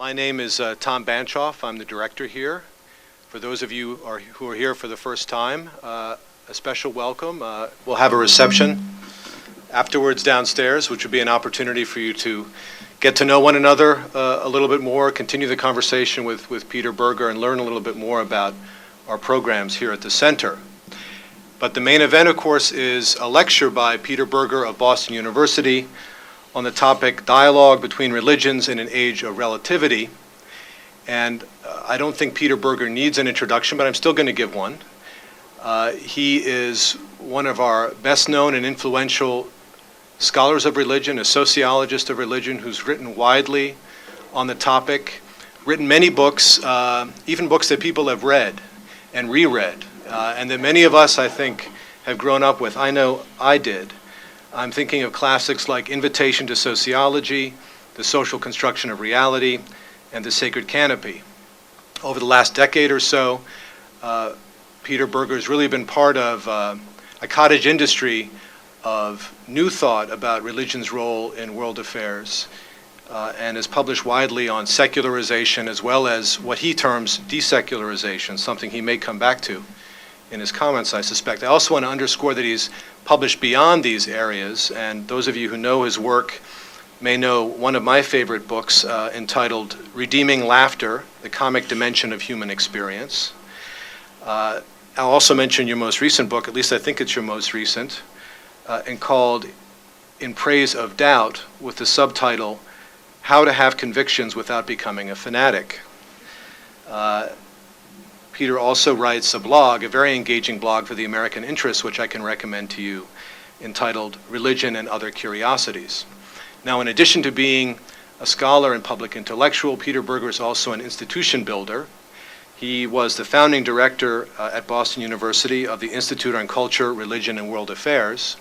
My name is Tom Banchoff. I'm the director here. For those of you who are here for the first time, a special welcome. We'll have a reception afterwards downstairs, which would be an opportunity for you to get to know one another a little bit more, continue the conversation with Peter Berger, and learn a little bit more about our programs here at the center. But the main event, of course, is a lecture by Peter Berger of Boston University on the topic Dialogue Between Religions in an Age of Relativity. And I don't think Peter Berger needs an introduction, but I'm still going to give one. He is one of our best known and influential scholars of religion, a sociologist of religion who's written widely on the topic, written many books, even books that people have read and reread, and that many of us, I think, have grown up with. I know I did. I'm thinking of classics like Invitation to Sociology, The Social Construction of Reality, and The Sacred Canopy. Over the last decade or so, Peter Berger has really been part of a cottage industry of new thought about religion's role in world affairs, and has published widely on secularization as well as what he terms desecularization, something he may come back to in his comments, I suspect. I also want to underscore that he's published beyond these areas, and those of you who know his work may know one of my favorite books entitled Redeeming Laughter, The Comic Dimension of Human Experience. I'll also mention your most recent book, at least I think it's your most recent, and called In Praise of Doubt, with the subtitle, How to Have Convictions Without Becoming a Fanatic. Peter also writes a blog, a very engaging blog for the American Interest, which I can recommend to you, entitled Religion and Other Curiosities. Now, in addition to being a scholar and public intellectual, Peter Berger is also an institution builder. He was the founding director at Boston University of the Institute on Culture, Religion, and World Affairs.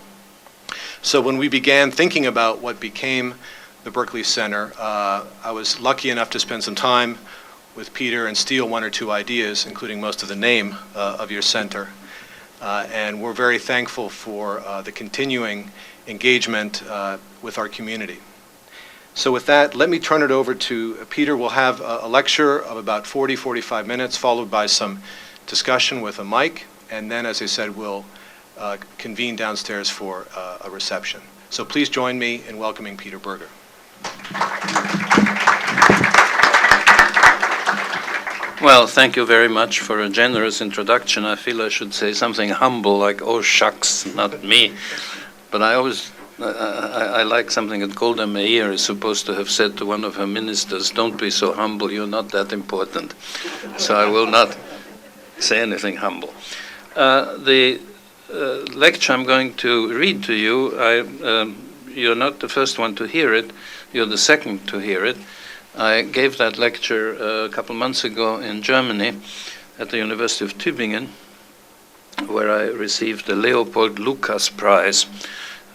So when we began thinking about what became the Berkeley Center, I was lucky enough to spend some time with Peter and steal one or two ideas, including most of the name of your center. And we're very thankful for the continuing engagement with our community. So with that, let me turn it over to Peter. We'll have a lecture of about 40-45 minutes, followed by some discussion with a mic, and then, as I said, we'll convene downstairs for a reception. So please join me in welcoming Peter Berger. Well, thank you very much for a generous introduction. I feel I should say something humble, like, oh shucks, not me. But I like something that Golda Meir is supposed to have said to one of her ministers, don't be so humble, you're not that important. So I will not say anything humble. The lecture I'm going to read to you, you're not the first one to hear it, you're the second to hear it. I gave that lecture a couple months ago in Germany at the University of Tübingen, where I received the Leopold Lucas Prize,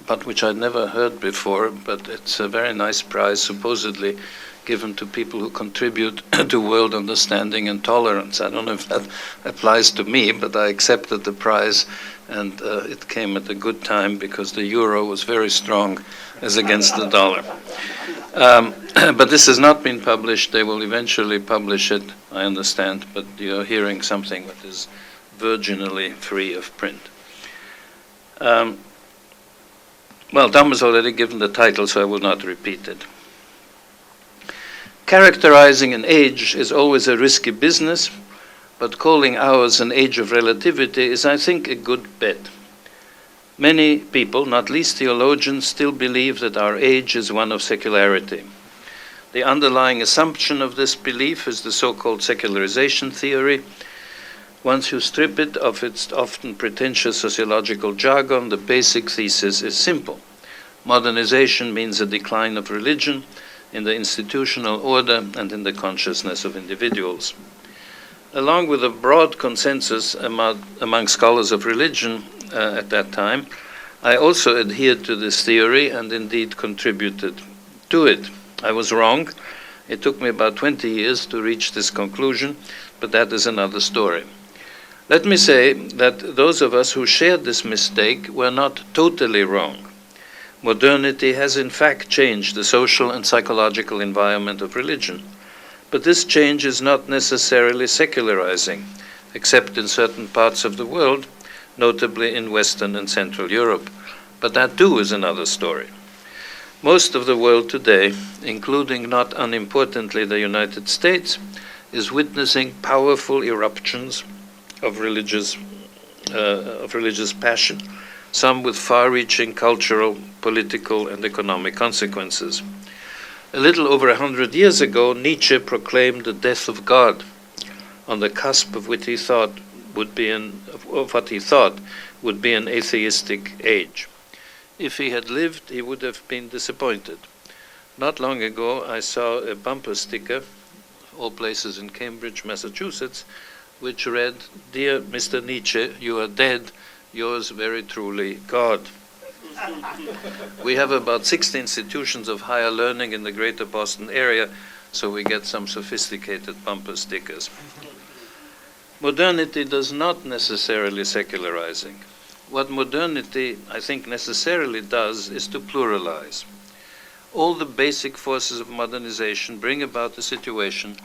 but which I'd never heard before, but it's a very nice prize, supposedly given to people who contribute to world understanding and tolerance. I don't know if that applies to me, but I accepted the prize, and it came at a good time because the euro was very strong as against the dollar. But this has not been published. They will eventually publish it, I understand, but you're hearing something that is virginally free of print. Well, Tom has already given the title, so I will not repeat it. Characterizing an age is always a risky business, but calling ours an age of relativity is, I think, a good bet. Many people, not least theologians, still believe that our age is one of secularity. The underlying assumption of this belief is the so-called secularization theory. Once you strip it of its often pretentious sociological jargon, the basic thesis is simple. Modernization means a decline of religion in the institutional order and in the consciousness of individuals. Along with a broad consensus among scholars of religion at that time, I also adhered to this theory and indeed contributed to it. I was wrong. It took me about 20 years to reach this conclusion, but that is another story. Let me say that those of us who shared this mistake were not totally wrong. Modernity has in fact changed the social and psychological environment of religion. But this change is not necessarily secularizing, except in certain parts of the world, notably in Western and Central Europe. But that too is another story. Most of the world today, including not unimportantly the United States, is witnessing powerful eruptions of religious passion, some with far-reaching cultural, political, and economic consequences. A little over 100 years ago, Nietzsche proclaimed the death of God, on the cusp of what he thought would be an atheistic age. If he had lived, he would have been disappointed. Not long ago, I saw a bumper sticker, all places in Cambridge, Massachusetts, which read, "Dear Mr. Nietzsche, you are dead, yours very truly, God." We have about 60 institutions of higher learning in the greater Boston area, so we get some sophisticated bumper stickers. Modernity does not necessarily secularizing. What modernity, I think, necessarily does is to pluralize. All the basic forces of modernization bring about a situation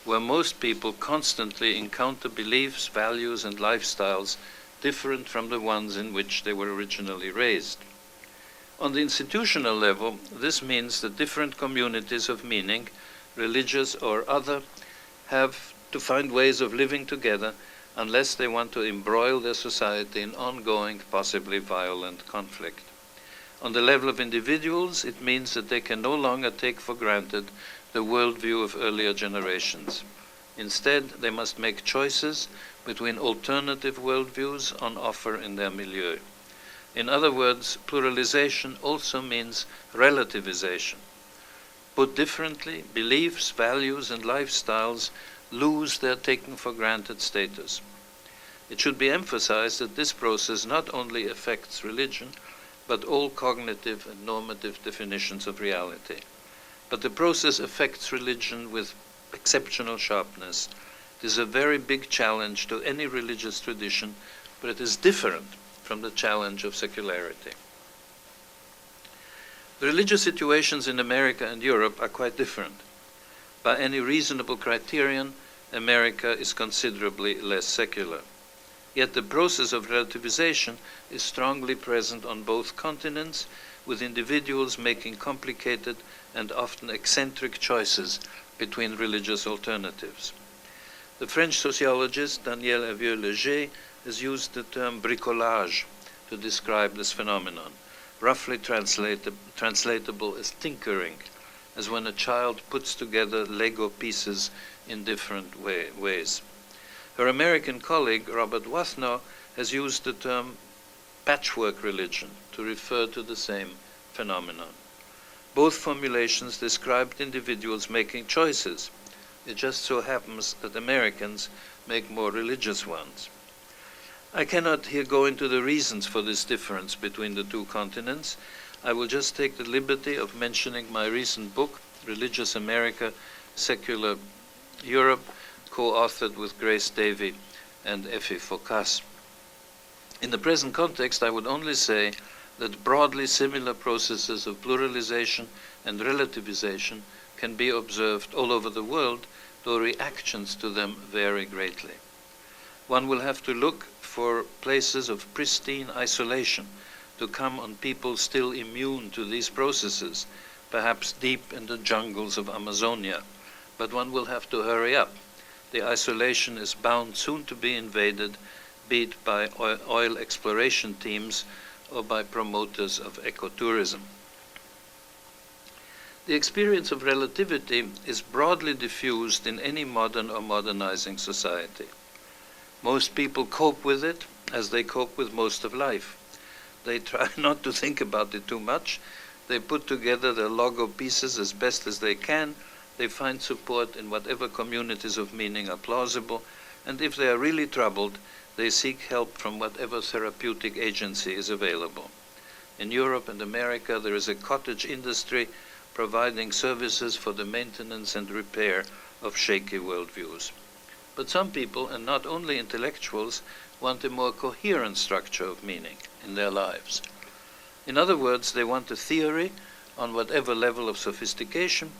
where most people constantly encounter beliefs, values, and lifestyles different from the ones in which they were originally raised. On the institutional level, this means that different communities of meaning, religious or other, have to find ways of living together unless they want to embroil their society in ongoing, possibly violent conflict. On the level of individuals, it means that they can no longer take for granted the worldview of earlier generations. Instead, they must make choices between alternative worldviews on offer in their milieu. In other words, pluralization also means relativization. Put differently, beliefs, values, and lifestyles lose their taken-for-granted status. It should be emphasized that this process not only affects religion, but all cognitive and normative definitions of reality. But the process affects religion with exceptional sharpness. It is a very big challenge to any religious tradition, but it is different from the challenge of secularity. The religious situations in America and Europe are quite different. By any reasonable criterion, America is considerably less secular. Yet the process of relativization is strongly present on both continents, with individuals making complicated and often eccentric choices between religious alternatives. The French sociologist Daniel Avieux-Leger has used the term bricolage to describe this phenomenon, roughly translatable as tinkering, as when a child puts together Lego pieces in different ways. Her American colleague, Robert Wagner, has used the term patchwork religion to refer to the same phenomenon. Both formulations described individuals making choices. It just so happens that Americans make more religious ones. I cannot here go into the reasons for this difference between the two continents. I will just take the liberty of mentioning my recent book, Religious America, Secular Europe, co-authored with Grace Davie and Effie Fokas. In the present context, I would only say that broadly similar processes of pluralization and relativization can be observed all over the world, though reactions to them vary greatly. One will have to look for places of pristine isolation to come on people still immune to these processes, perhaps deep in the jungles of Amazonia. But one will have to hurry up. The isolation is bound soon to be invaded, be it by oil exploration teams or by promoters of ecotourism. The experience of relativity is broadly diffused in any modern or modernizing society. Most people cope with it as they cope with most of life. They try not to think about it too much. They put together their Lego pieces as best as they can. They find support in whatever communities of meaning are plausible, and if they are really troubled, they seek help from whatever therapeutic agency is available. In Europe and America, there is a cottage industry providing services for the maintenance and repair of shaky worldviews. But some people, and not only intellectuals, want a more coherent structure of meaning in their lives. In other words, they want a theory on whatever level of sophistication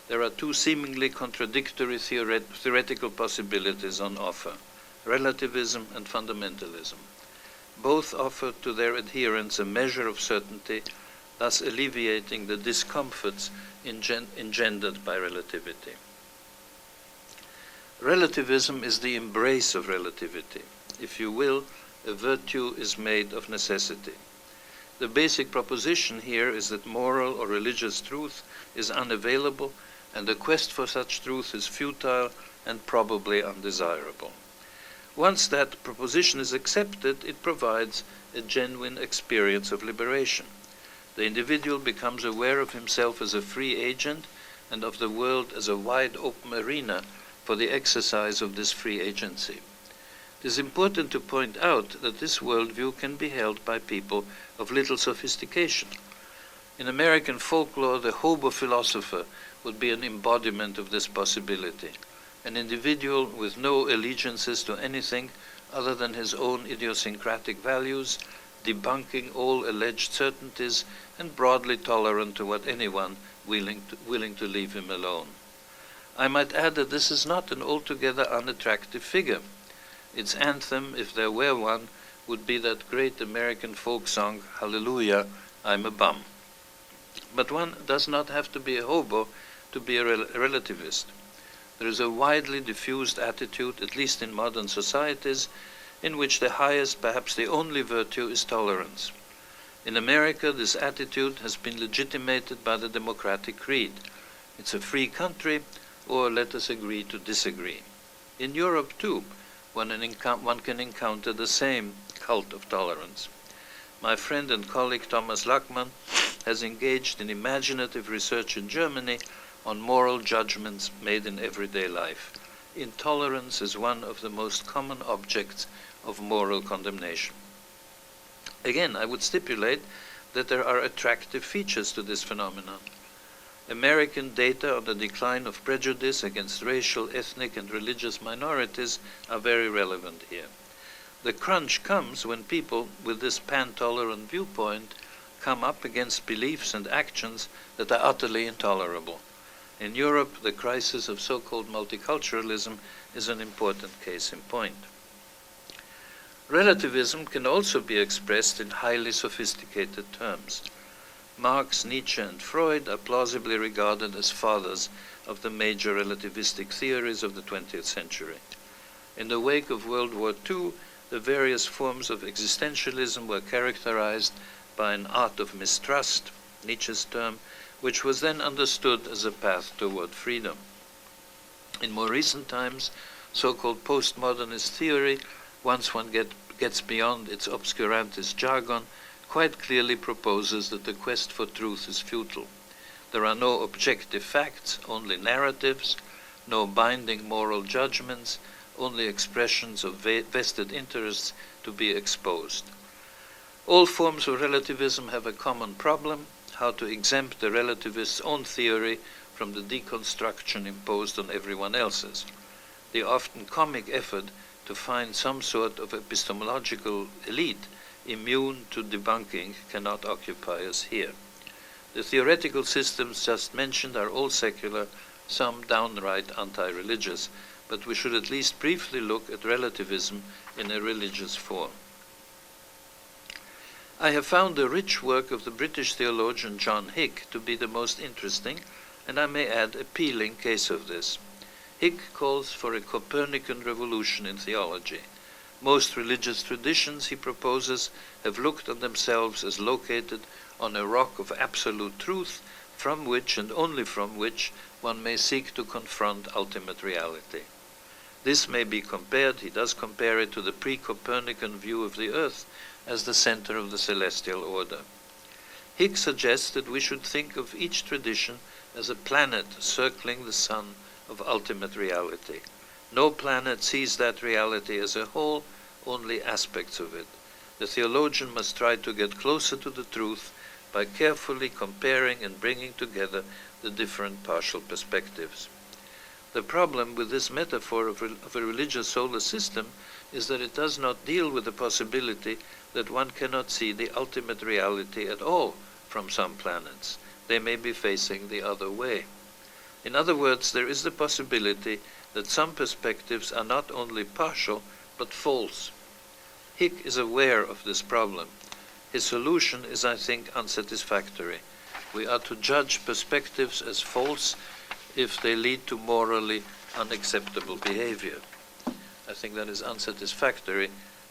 there are two seemingly contradictory theoretical possibilities on offer: relativism and fundamentalism. Both offer to their adherents a measure of certainty, thus alleviating the discomforts engendered by relativity. Relativism is the embrace of relativity. If you will, a virtue is made of necessity. The basic proposition here is that moral or religious truth is unavailable, and the quest for such truth is futile and probably undesirable. Once that proposition is accepted, it provides a genuine experience of liberation. The individual becomes aware of himself as a free agent and of the world as a wide open arena for the exercise of this free agency. It is important to point out that this worldview can be held by people of little sophistication. In American folklore, the hobo philosopher would be an embodiment of this possibility, an individual with no allegiances to anything other than his own idiosyncratic values, debunking all alleged certainties and broadly tolerant to what anyone willing to leave him alone. I might add that this is not an altogether unattractive figure. Its anthem, if there were one, would be that great American folk song, Hallelujah, I'm a Bum. But one does not have to be a hobo to be a relativist. There is a widely diffused attitude, at least in modern societies, in which the highest, perhaps the only virtue is tolerance. In America, this attitude has been legitimated by the democratic creed. It's a free country, or let us agree to disagree. In Europe, too, one can encounter the same cult of tolerance. My friend and colleague Thomas Lachmann has engaged in imaginative research in Germany on moral judgments made in everyday life. Intolerance is one of the most common objects of moral condemnation. Again, I would stipulate that there are attractive features to this phenomenon. American data on the decline of prejudice against racial, ethnic, and religious minorities are very relevant here. The crunch comes when people with this pan-tolerant viewpoint come up against beliefs and actions that are utterly intolerable. In Europe, the crisis of so-called multiculturalism is an important case in point. Relativism can also be expressed in highly sophisticated terms. Marx, Nietzsche, and Freud are plausibly regarded as fathers of the major relativistic theories of the 20th century. In the wake of World War II, the various forms of existentialism were characterized by an art of mistrust, Nietzsche's term, which was then understood as a path toward freedom. In more recent times, so-called postmodernist theory, once one gets beyond its obscurantist jargon, quite clearly proposes that the quest for truth is futile. There are no objective facts, only narratives, no binding moral judgments, only expressions of vested interests to be exposed. All forms of relativism have a common problem: how to exempt the relativist's own theory from the deconstruction imposed on everyone else's. The often comic effort to find some sort of epistemological elite immune to debunking cannot occupy us here. The theoretical systems just mentioned are all secular, some downright anti-religious, but we should at least briefly look at relativism in a religious form. I have found the rich work of the British theologian John Hick to be the most interesting, and I may add appealing case of this. Hick calls for a Copernican revolution in theology. Most religious traditions, he proposes, have looked on themselves as located on a rock of absolute truth, from which and only from which one may seek to confront ultimate reality. This may be compared, he does compare it to the pre-Copernican view of the earth as the center of the celestial order. Hick suggests that we should think of each tradition as a planet circling the sun of ultimate reality. No planet sees that reality as a whole, only aspects of it. The theologian must try to get closer to the truth by carefully comparing and bringing together the different partial perspectives. The problem with this metaphor of a religious solar system is that it does not deal with the possibility that one cannot see the ultimate reality at all from some planets. They may be facing the other way. In other words, there is the possibility that some perspectives are not only partial, but false. Hick is aware of this problem. His solution is, I think, unsatisfactory. We are to judge perspectives as false if they lead to morally unacceptable behavior. I think that is unsatisfactory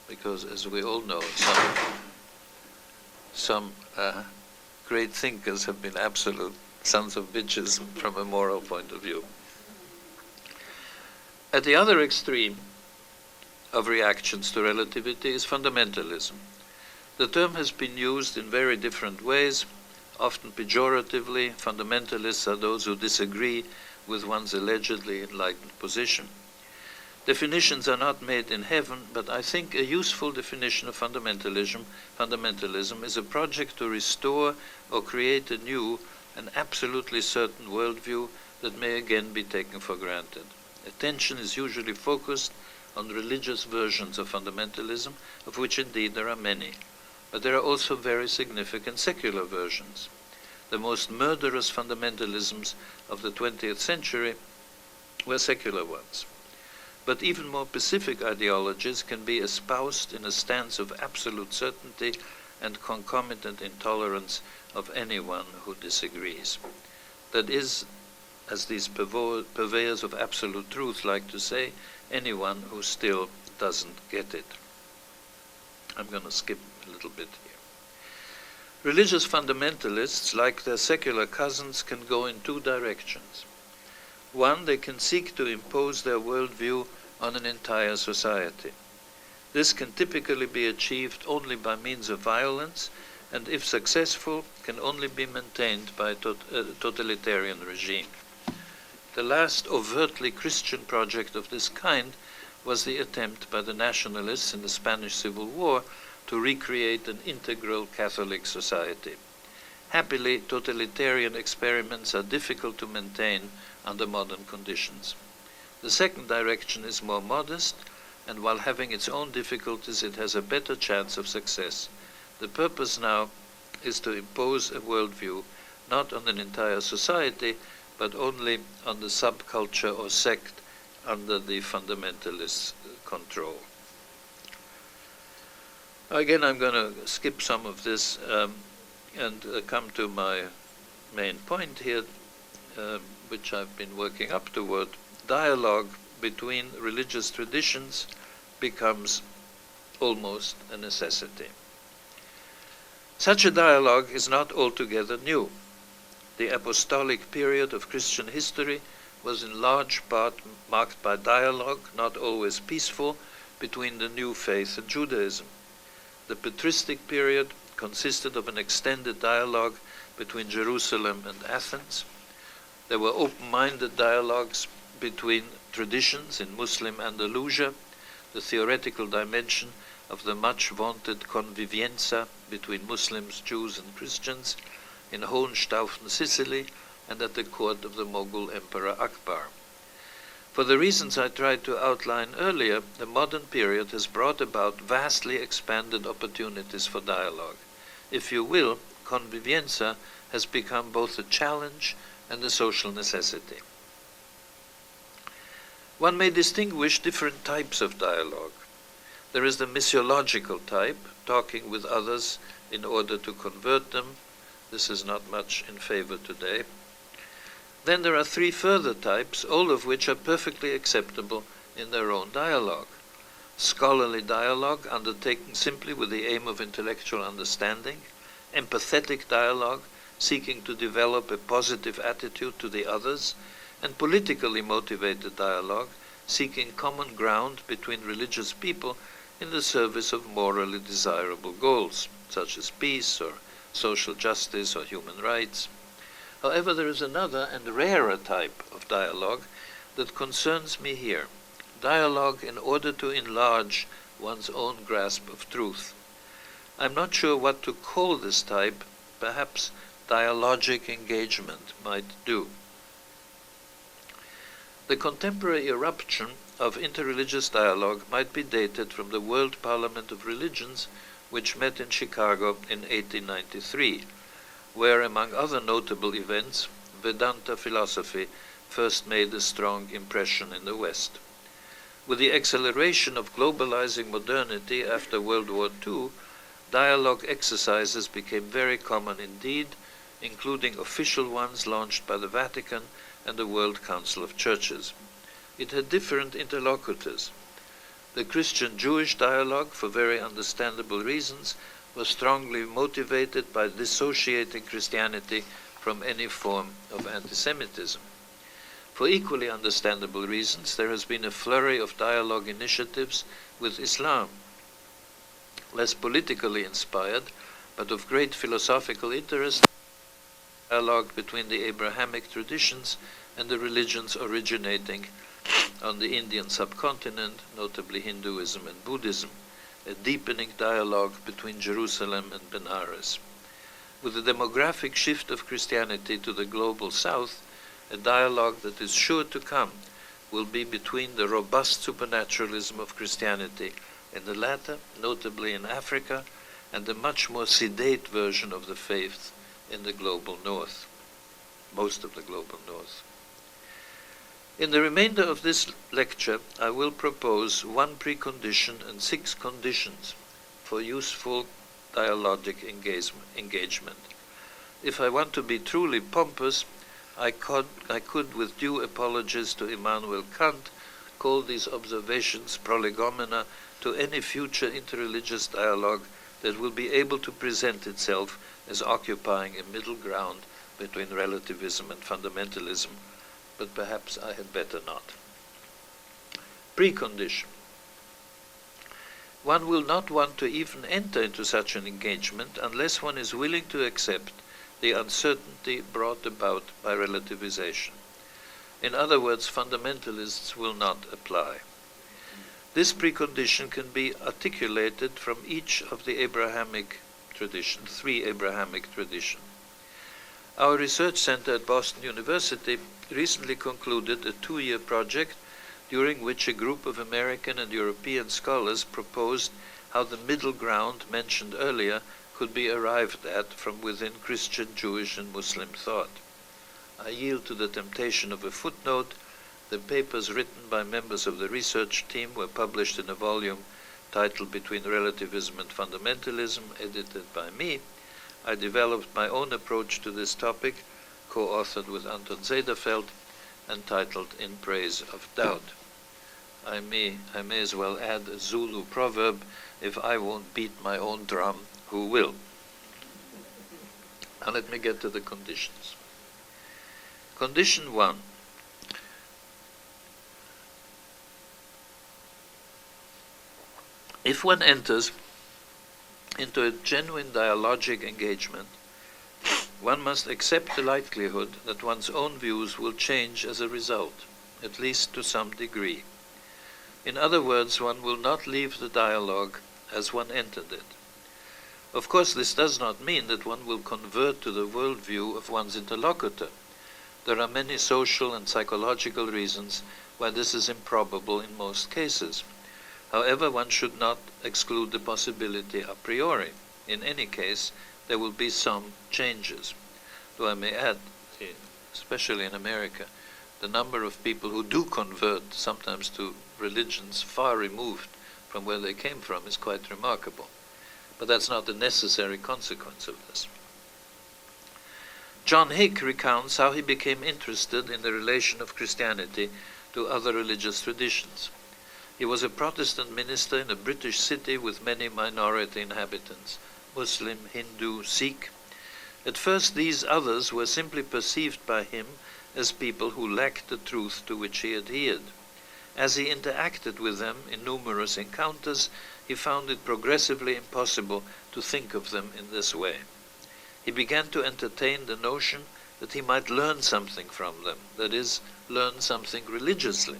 because, as we all know, some great thinkers have been absolute sons of bitches from a moral point of view. At the other extreme of reactions to relativity is fundamentalism. The term has been used in very different ways, often pejoratively. Fundamentalists are those who disagree with one's allegedly enlightened position. Definitions are not made in heaven, but I think a useful definition of fundamentalism is a project to restore or create anew an absolutely certain worldview that may again be taken for granted. Attention is usually focused on religious versions of fundamentalism, of which indeed there are many. But there are also very significant secular versions. The most murderous fundamentalisms of the 20th century were secular ones. But even more pacific ideologies can be espoused in a stance of absolute certainty and concomitant intolerance of anyone who disagrees. That is, as these purveyors of absolute truth like to say, anyone who still doesn't get it. I'm going to skip a little bit here. Religious fundamentalists, like their secular cousins, can go in two directions. One, they can seek to impose their worldview on an entire society. This can typically be achieved only by means of violence, and if successful, can only be maintained by a totalitarian regime. The last overtly Christian project of this kind was the attempt by the nationalists in the Spanish Civil War to recreate an integral Catholic society. Happily, totalitarian experiments are difficult to maintain under modern conditions. The second direction is more modest, and while having its own difficulties, it has a better chance of success. The purpose now is to impose a worldview not on an entire society, but only on the subculture or sect under the fundamentalist control. Again, I'm going to skip some of this and come to my main point here, which I've been working up toward. Dialogue between religious traditions becomes almost a necessity. Such a dialogue is not altogether new. The apostolic period of Christian history was in large part marked by dialogue, not always peaceful, between the new faith and Judaism. The patristic period consisted of an extended dialogue between Jerusalem and Athens. There were open-minded dialogues between traditions in Muslim Andalusia, the theoretical dimension of the much-vaunted convivienza between Muslims, Jews, and Christians in Hohenstaufen, Sicily, and at the court of the Mughal Emperor Akbar. For the reasons I tried to outline earlier, the modern period has brought about vastly expanded opportunities for dialogue. If you will, convivienza has become both a challenge and a social necessity. One may distinguish different types of dialogue. There is the missiological type, talking with others in order to convert them. This is not much in favor today. Then there are three further types, all of which are perfectly acceptable in their own dialogue. Scholarly dialogue, undertaken simply with the aim of intellectual understanding. Empathetic dialogue, seeking to develop a positive attitude to the others. And politically motivated dialogue, seeking common ground between religious people in the service of morally desirable goals, such as peace or social justice or human rights. However, there is another and rarer type of dialogue that concerns me here. Dialogue in order to enlarge one's own grasp of truth. I'm not sure what to call this type. Perhaps dialogic engagement might do. The contemporary eruption of interreligious dialogue might be dated from the World Parliament of Religions, which met in Chicago in 1893, where, among other notable events, Vedanta philosophy first made a strong impression in the West. With the acceleration of globalizing modernity after World War II, dialogue exercises became very common indeed, including official ones launched by the Vatican and the World Council of Churches. It had different interlocutors. The Christian-Jewish dialogue, for very understandable reasons, was strongly motivated by dissociating Christianity from any form of anti-Semitism. For equally understandable reasons, there has been a flurry of dialogue initiatives with Islam, less politically inspired, but of great philosophical interest, dialogue between the Abrahamic traditions and the religions originating on the Indian subcontinent, notably Hinduism and Buddhism, a deepening dialogue between Jerusalem and Benares. With the demographic shift of Christianity to the global south, a dialogue that is sure to come will be between the robust supernaturalism of Christianity in the latter, notably in Africa, and the much more sedate version of the faith in the global north, most of the global north. In the remainder of this lecture, I will propose one precondition and 6 conditions for useful dialogic engagement. If I want to be truly pompous, I could, with due apologies to Immanuel Kant, call these observations prolegomena to any future interreligious dialogue that will be able to present itself as occupying a middle ground between relativism and fundamentalism, but perhaps I had better not. Precondition. One will not want to even enter into such an engagement unless one is willing to accept the uncertainty brought about by relativization. In other words, fundamentalists will not apply. This precondition can be articulated from each of the Abrahamic traditions, 3 Abrahamic traditions. Our research center at Boston University recently concluded a 2-year project during which a group of American and European scholars proposed how the middle ground mentioned earlier could be arrived at from within Christian, Jewish, and Muslim thought. I yield to the temptation of a footnote. The papers written by members of the research team were published in a volume titled Between Relativism and Fundamentalism, edited by me. I developed my own approach to this topic, co-authored with Anton Zijderveld, entitled In Praise of Doubt. I may as well add a Zulu proverb, if I won't beat my own drum, who will? Now let me get to the conditions. Condition 1. If one enters into a genuine dialogic engagement, one must accept the likelihood that one's own views will change as a result, at least to some degree. In other words, one will not leave the dialogue as one entered it. Of course, this does not mean that one will convert to the worldview of one's interlocutor. There are many social and psychological reasons why this is improbable in most cases. However, one should not exclude the possibility a priori. In any case, there will be some changes. Though I may add, especially in America, the number of people who do convert sometimes to religions far removed from where they came from is quite remarkable. But that's not the necessary consequence of this. John Hick recounts how he became interested in the relation of Christianity to other religious traditions. He was a Protestant minister in a British city with many minority inhabitants, Muslim, Hindu, Sikh. At first, these others were simply perceived by him as people who lacked the truth to which he adhered. As he interacted with them in numerous encounters, he found it progressively impossible to think of them in this way. He began to entertain the notion that he might learn something from them, that is, learn something religiously.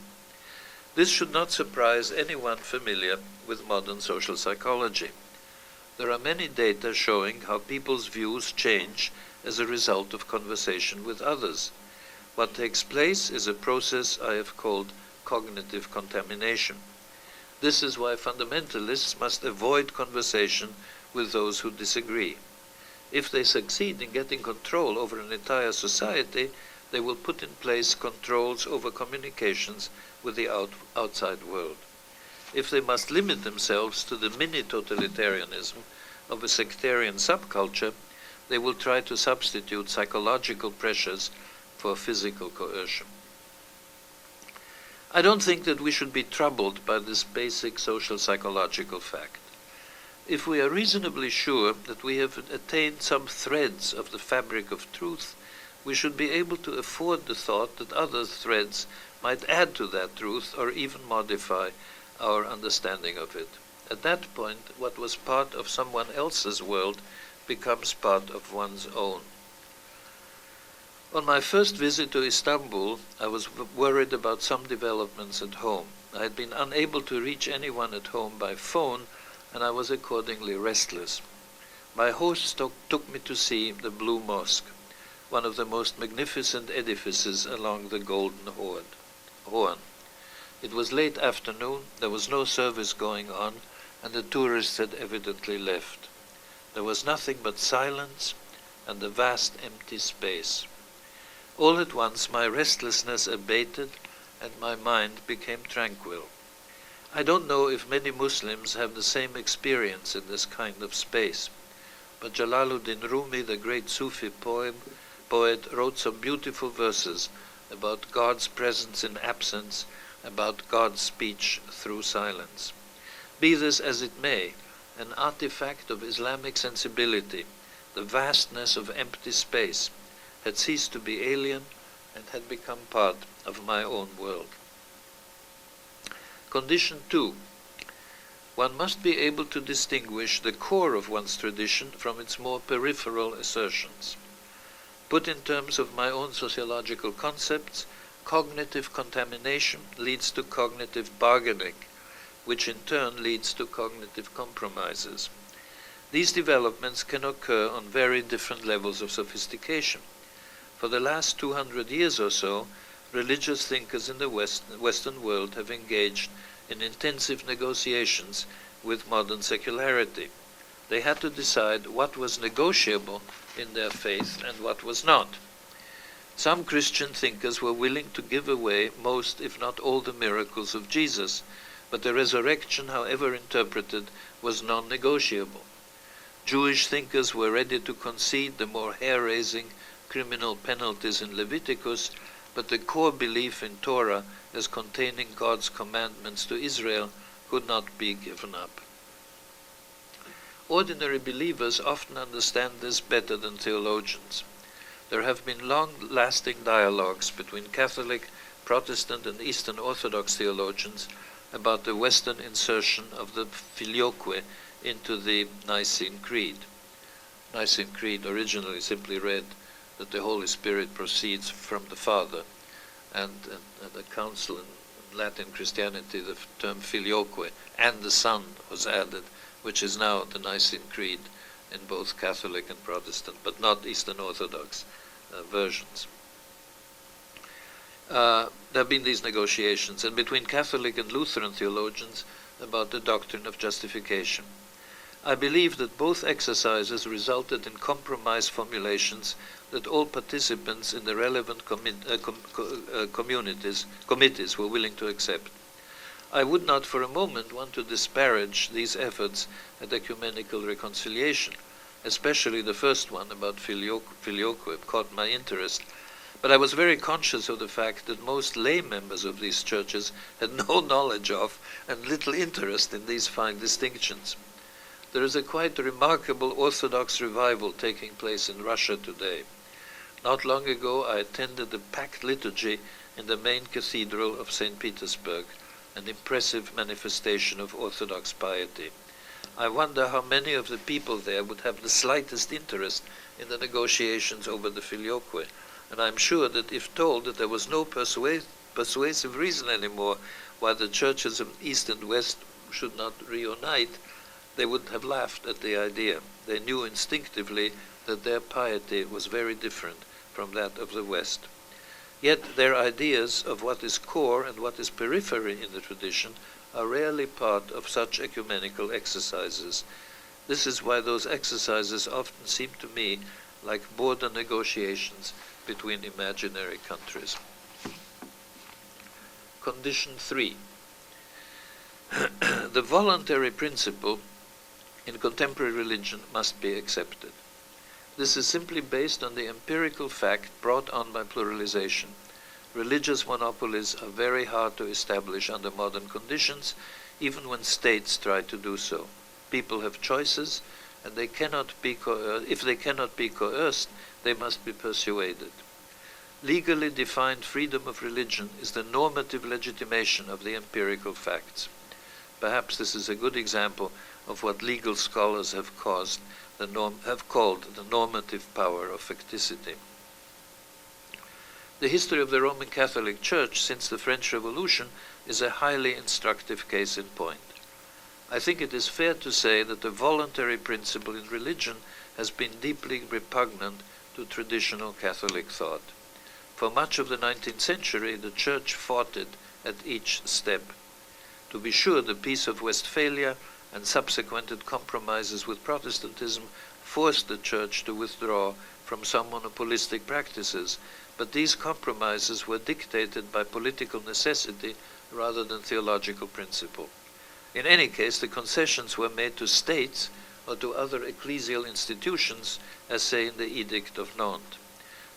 This should not surprise anyone familiar with modern social psychology. There are many data showing how people's views change as a result of conversation with others. What takes place is a process I have called cognitive contamination. This is why fundamentalists must avoid conversation with those who disagree. If they succeed in getting control over an entire society, they will put in place controls over communications with the outside world. If they must limit themselves to the mini-totalitarianism of a sectarian subculture, they will try to substitute psychological pressures for physical coercion. I don't think that we should be troubled by this basic social psychological fact. If we are reasonably sure that we have attained some threads of the fabric of truth, we should be able to afford the thought that other threads might add to that truth or even modify our understanding of it. At that point, what was part of someone else's world becomes part of one's own. On my first visit to Istanbul, I was worried about some developments at home. I had been unable to reach anyone at home by phone, and I was accordingly restless. My host took me to see the Blue Mosque, one of the most magnificent edifices along the Golden Horn. It was late afternoon, there was no service going on, and the tourists had evidently left. There was nothing but silence and a vast empty space. All at once my restlessness abated and my mind became tranquil. I don't know if many Muslims have the same experience in this kind of space, but Jalaluddin Rumi, the great Sufi poet, wrote some beautiful verses about God's presence in absence, about God's speech through silence. Be this as it may, an artifact of Islamic sensibility, the vastness of empty space, had ceased to be alien and had become part of my own world. Condition 2. One must be able to distinguish the core of one's tradition from its more peripheral assertions. Put in terms of my own sociological concepts, cognitive contamination leads to cognitive bargaining, which in turn leads to cognitive compromises. These developments can occur on very different levels of sophistication. For the last 200 years or so, religious thinkers in the Western world have engaged in intensive negotiations with modern secularity. They had to decide what was negotiable in their faith and what was not. Some Christian thinkers were willing to give away most, if not all, the miracles of Jesus, but the resurrection, however interpreted, was non-negotiable. Jewish thinkers were ready to concede the more hair-raising criminal penalties in Leviticus, but the core belief in Torah as containing God's commandments to Israel could not be given up. Ordinary believers often understand this better than theologians. There have been long-lasting dialogues between Catholic, Protestant, and Eastern Orthodox theologians about the Western insertion of the filioque into the Nicene Creed. Nicene Creed originally simply read that the Holy Spirit proceeds from the Father, and at the council in Latin Christianity the term filioque and the Son was added, which is now the Nicene Creed in both Catholic and Protestant, but not Eastern Orthodox versions. There have been these negotiations, and between Catholic and Lutheran theologians about the doctrine of justification. I believe that both exercises resulted in compromise formulations that all participants in the relevant committees were willing to accept. I would not for a moment want to disparage these efforts at ecumenical reconciliation, especially the first one about filioque caught my interest, but I was very conscious of the fact that most lay members of these churches had no knowledge of and little interest in these fine distinctions. There is a quite remarkable Orthodox revival taking place in Russia today. Not long ago I attended a packed liturgy in the main cathedral of St. Petersburg, an impressive manifestation of Orthodox piety. I wonder how many of the people there would have the slightest interest in the negotiations over the filioque, and I am sure that if told that there was no persuasive reason anymore why the churches of East and West should not reunite, they would have laughed at the idea. They knew instinctively that their piety was very different from that of the West. Yet their ideas of what is core and what is periphery in the tradition are rarely part of such ecumenical exercises. This is why those exercises often seem to me like border negotiations between imaginary countries. Condition 3. The voluntary principle in contemporary religion must be accepted. This is simply based on the empirical fact brought on by pluralization. Religious monopolies are very hard to establish under modern conditions, even when states try to do so. People have choices, and they cannot be if they cannot be coerced, they must be persuaded. Legally defined freedom of religion is the normative legitimation of the empirical facts. Perhaps this is a good example of what legal scholars have called the normative power of facticity. The history of the Roman Catholic Church since the French Revolution is a highly instructive case in point. I think it is fair to say that the voluntary principle in religion has been deeply repugnant to traditional Catholic thought. For much of the 19th century, the Church fought it at each step. To be sure, the Peace of Westphalia and subsequent compromises with Protestantism forced the Church to withdraw from some monopolistic practices, but these compromises were dictated by political necessity rather than theological principle. In any case, the concessions were made to states or to other ecclesial institutions, as say in the Edict of Nantes.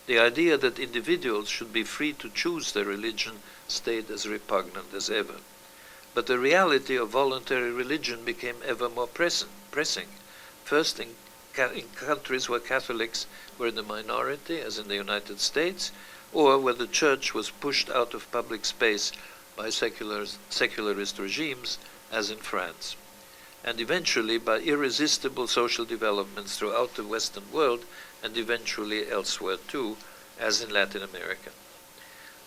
The idea that individuals should be free to choose their religion stayed as repugnant as ever. But the reality of voluntary religion became ever more pressing. First, in countries where Catholics were in the minority, as in the United States, or where the Church was pushed out of public space by secularist regimes, as in France, and eventually by irresistible social developments throughout the Western world, and eventually elsewhere too, as in Latin America.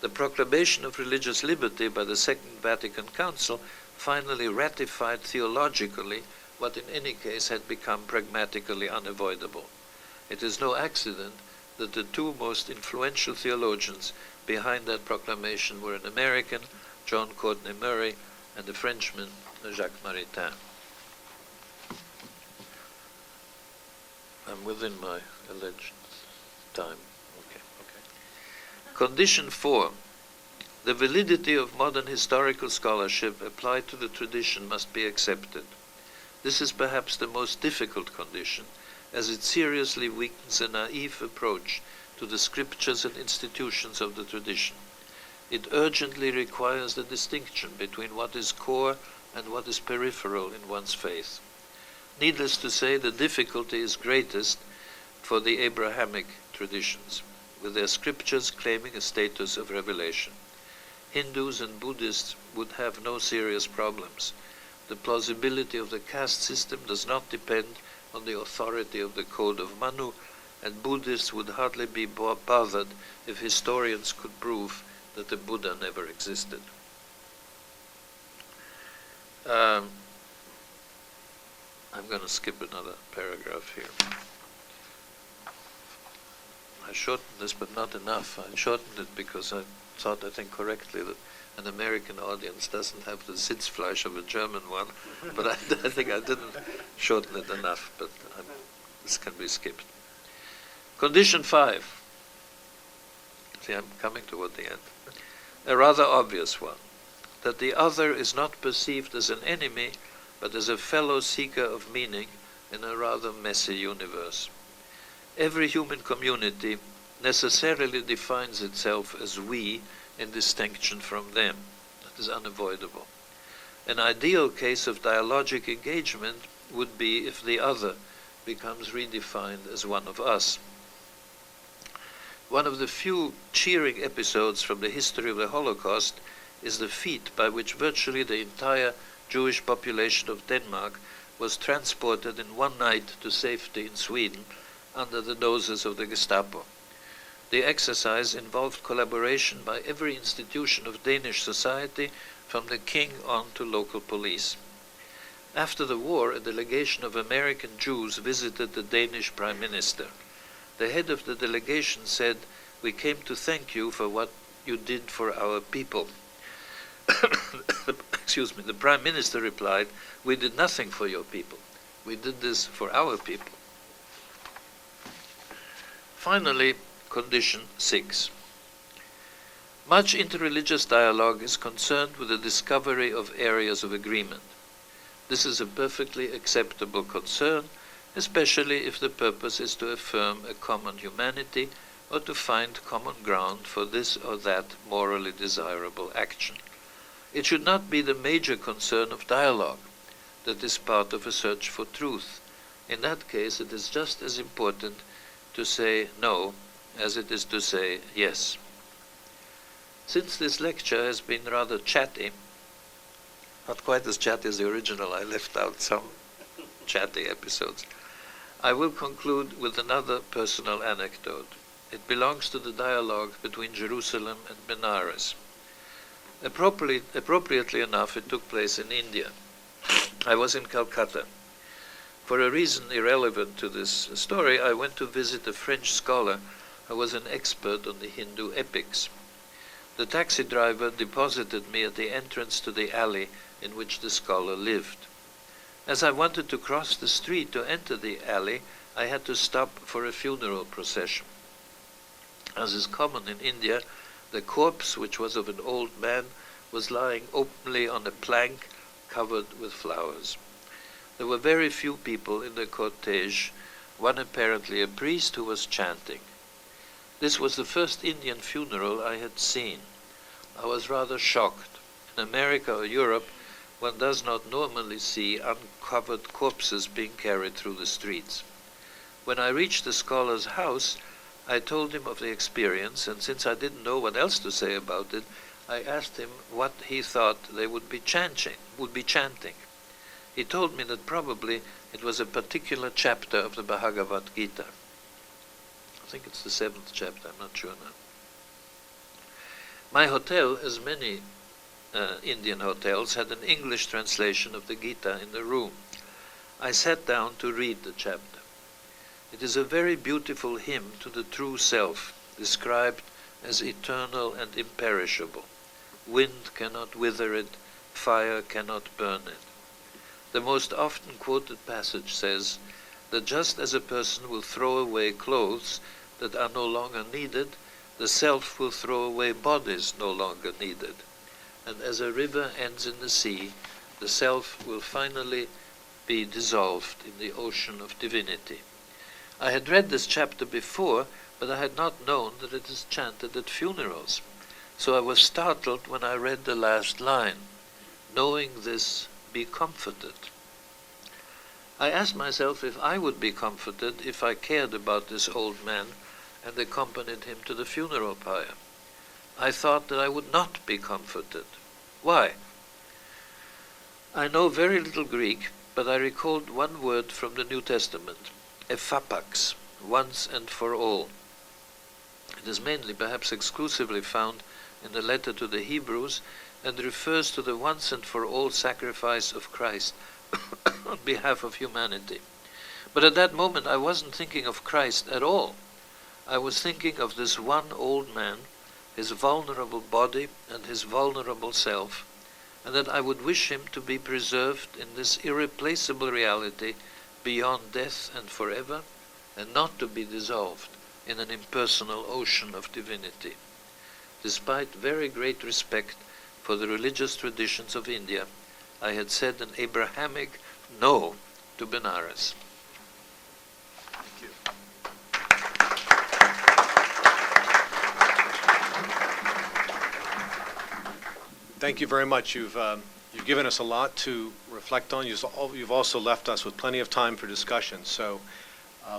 The proclamation of religious liberty by the Second Vatican Council finally ratified theologically what in any case had become pragmatically unavoidable. It is no accident that the two most influential theologians behind that proclamation were an American, John Courtney Murray, and a Frenchman, Jacques Maritain. I'm within my alleged time. Okay. Condition 4. The validity of modern historical scholarship applied to the tradition must be accepted. This is perhaps the most difficult condition, as it seriously weakens a naive approach to the scriptures and institutions of the tradition. It urgently requires the distinction between what is core and what is peripheral in one's faith. Needless to say, the difficulty is greatest for the Abrahamic traditions, with their scriptures claiming a status of revelation. Hindus and Buddhists would have no serious problems. The plausibility of the caste system does not depend on the authority of the Code of Manu, and Buddhists would hardly be bothered if historians could prove that the Buddha never existed. I'm going to skip another paragraph here. I shortened this, but not enough. I shortened it because I think correctly, that an American audience doesn't have the Sitzfleisch of a German one, but I think I didn't shorten it enough, but this can be skipped. Condition 5. See, I'm coming toward the end. A rather obvious one, that the other is not perceived as an enemy, but as a fellow seeker of meaning in a rather messy universe. Every human community necessarily defines itself as we in distinction from them. That is unavoidable. An ideal case of dialogic engagement would be if the other becomes redefined as one of us. One of the few cheering episodes from the history of the Holocaust is the feat by which virtually the entire Jewish population of Denmark was transported in one night to safety in Sweden under the noses of the Gestapo. The exercise involved collaboration by every institution of Danish society, from the king on to local police. After the war, a delegation of American Jews visited the Danish Prime Minister. The head of the delegation said, "We came to thank you for what you did for our people." Excuse me. The Prime Minister replied, "We did nothing for your people. We did this for our people." Finally, Condition 6. Much interreligious dialogue is concerned with the discovery of areas of agreement. This is a perfectly acceptable concern, especially if the purpose is to affirm a common humanity or to find common ground for this or that morally desirable action. It should not be the major concern of dialogue that is part of a search for truth. In that case, it is just as important to say no as it is to say yes. Since this lecture has been rather chatty, not quite as chatty as the original, I left out some chatty episodes, I will conclude with another personal anecdote. It belongs to the dialogue between Jerusalem and Benares. Appropriately enough, it took place in India. I was in Calcutta. For a reason irrelevant to this story, I went to visit a French scholar who was an expert on the Hindu epics. The taxi driver deposited me at the entrance to the alley in which the scholar lived. As I wanted to cross the street to enter the alley, I had to stop for a funeral procession. As is common in India, the corpse, which was of an old man, was lying openly on a plank covered with flowers. There were very few people in the cortege, one apparently a priest who was chanting. This was the first Indian funeral I had seen. I was rather shocked. In America or Europe, one does not normally see uncovered corpses being carried through the streets. When I reached the scholar's house, I told him of the experience, and since I didn't know what else to say about it, I asked him what he thought they would be chanting. He told me that probably it was a particular chapter of the Bhagavad Gita. I think it's the 7th chapter, I'm not sure now. My hotel, as many Indian hotels, had an English translation of the Gita in the room. I sat down to read the chapter. It is a very beautiful hymn to the true self, described as eternal and imperishable. Wind cannot wither it, fire cannot burn it. The most often quoted passage says that just as a person will throw away clothes that are no longer needed, the self will throw away bodies no longer needed. And as a river ends in the sea, the self will finally be dissolved in the ocean of divinity. I had read this chapter before, but I had not known that it is chanted at funerals. So I was startled when I read the last line, knowing this, be comforted. I asked myself if I would be comforted if I cared about this old man and accompanied him to the funeral pyre. I thought that I would not be comforted. Why? I know very little Greek, but I recalled one word from the New Testament, ephapax, once and for all. It is mainly, perhaps exclusively, found in the letter to the Hebrews and refers to the once and for all sacrifice of Christ on behalf of humanity. But at that moment I wasn't thinking of Christ at all. I was thinking of this one old man, his vulnerable body and his vulnerable self, and that I would wish him to be preserved in this irreplaceable reality beyond death and forever, and not to be dissolved in an impersonal ocean of divinity. Despite very great respect for the religious traditions of India, I had said an Abrahamic no to Benares. Thank you. Thank you very much. You've given us a lot to reflect on. You've also left us with plenty of time for discussion. So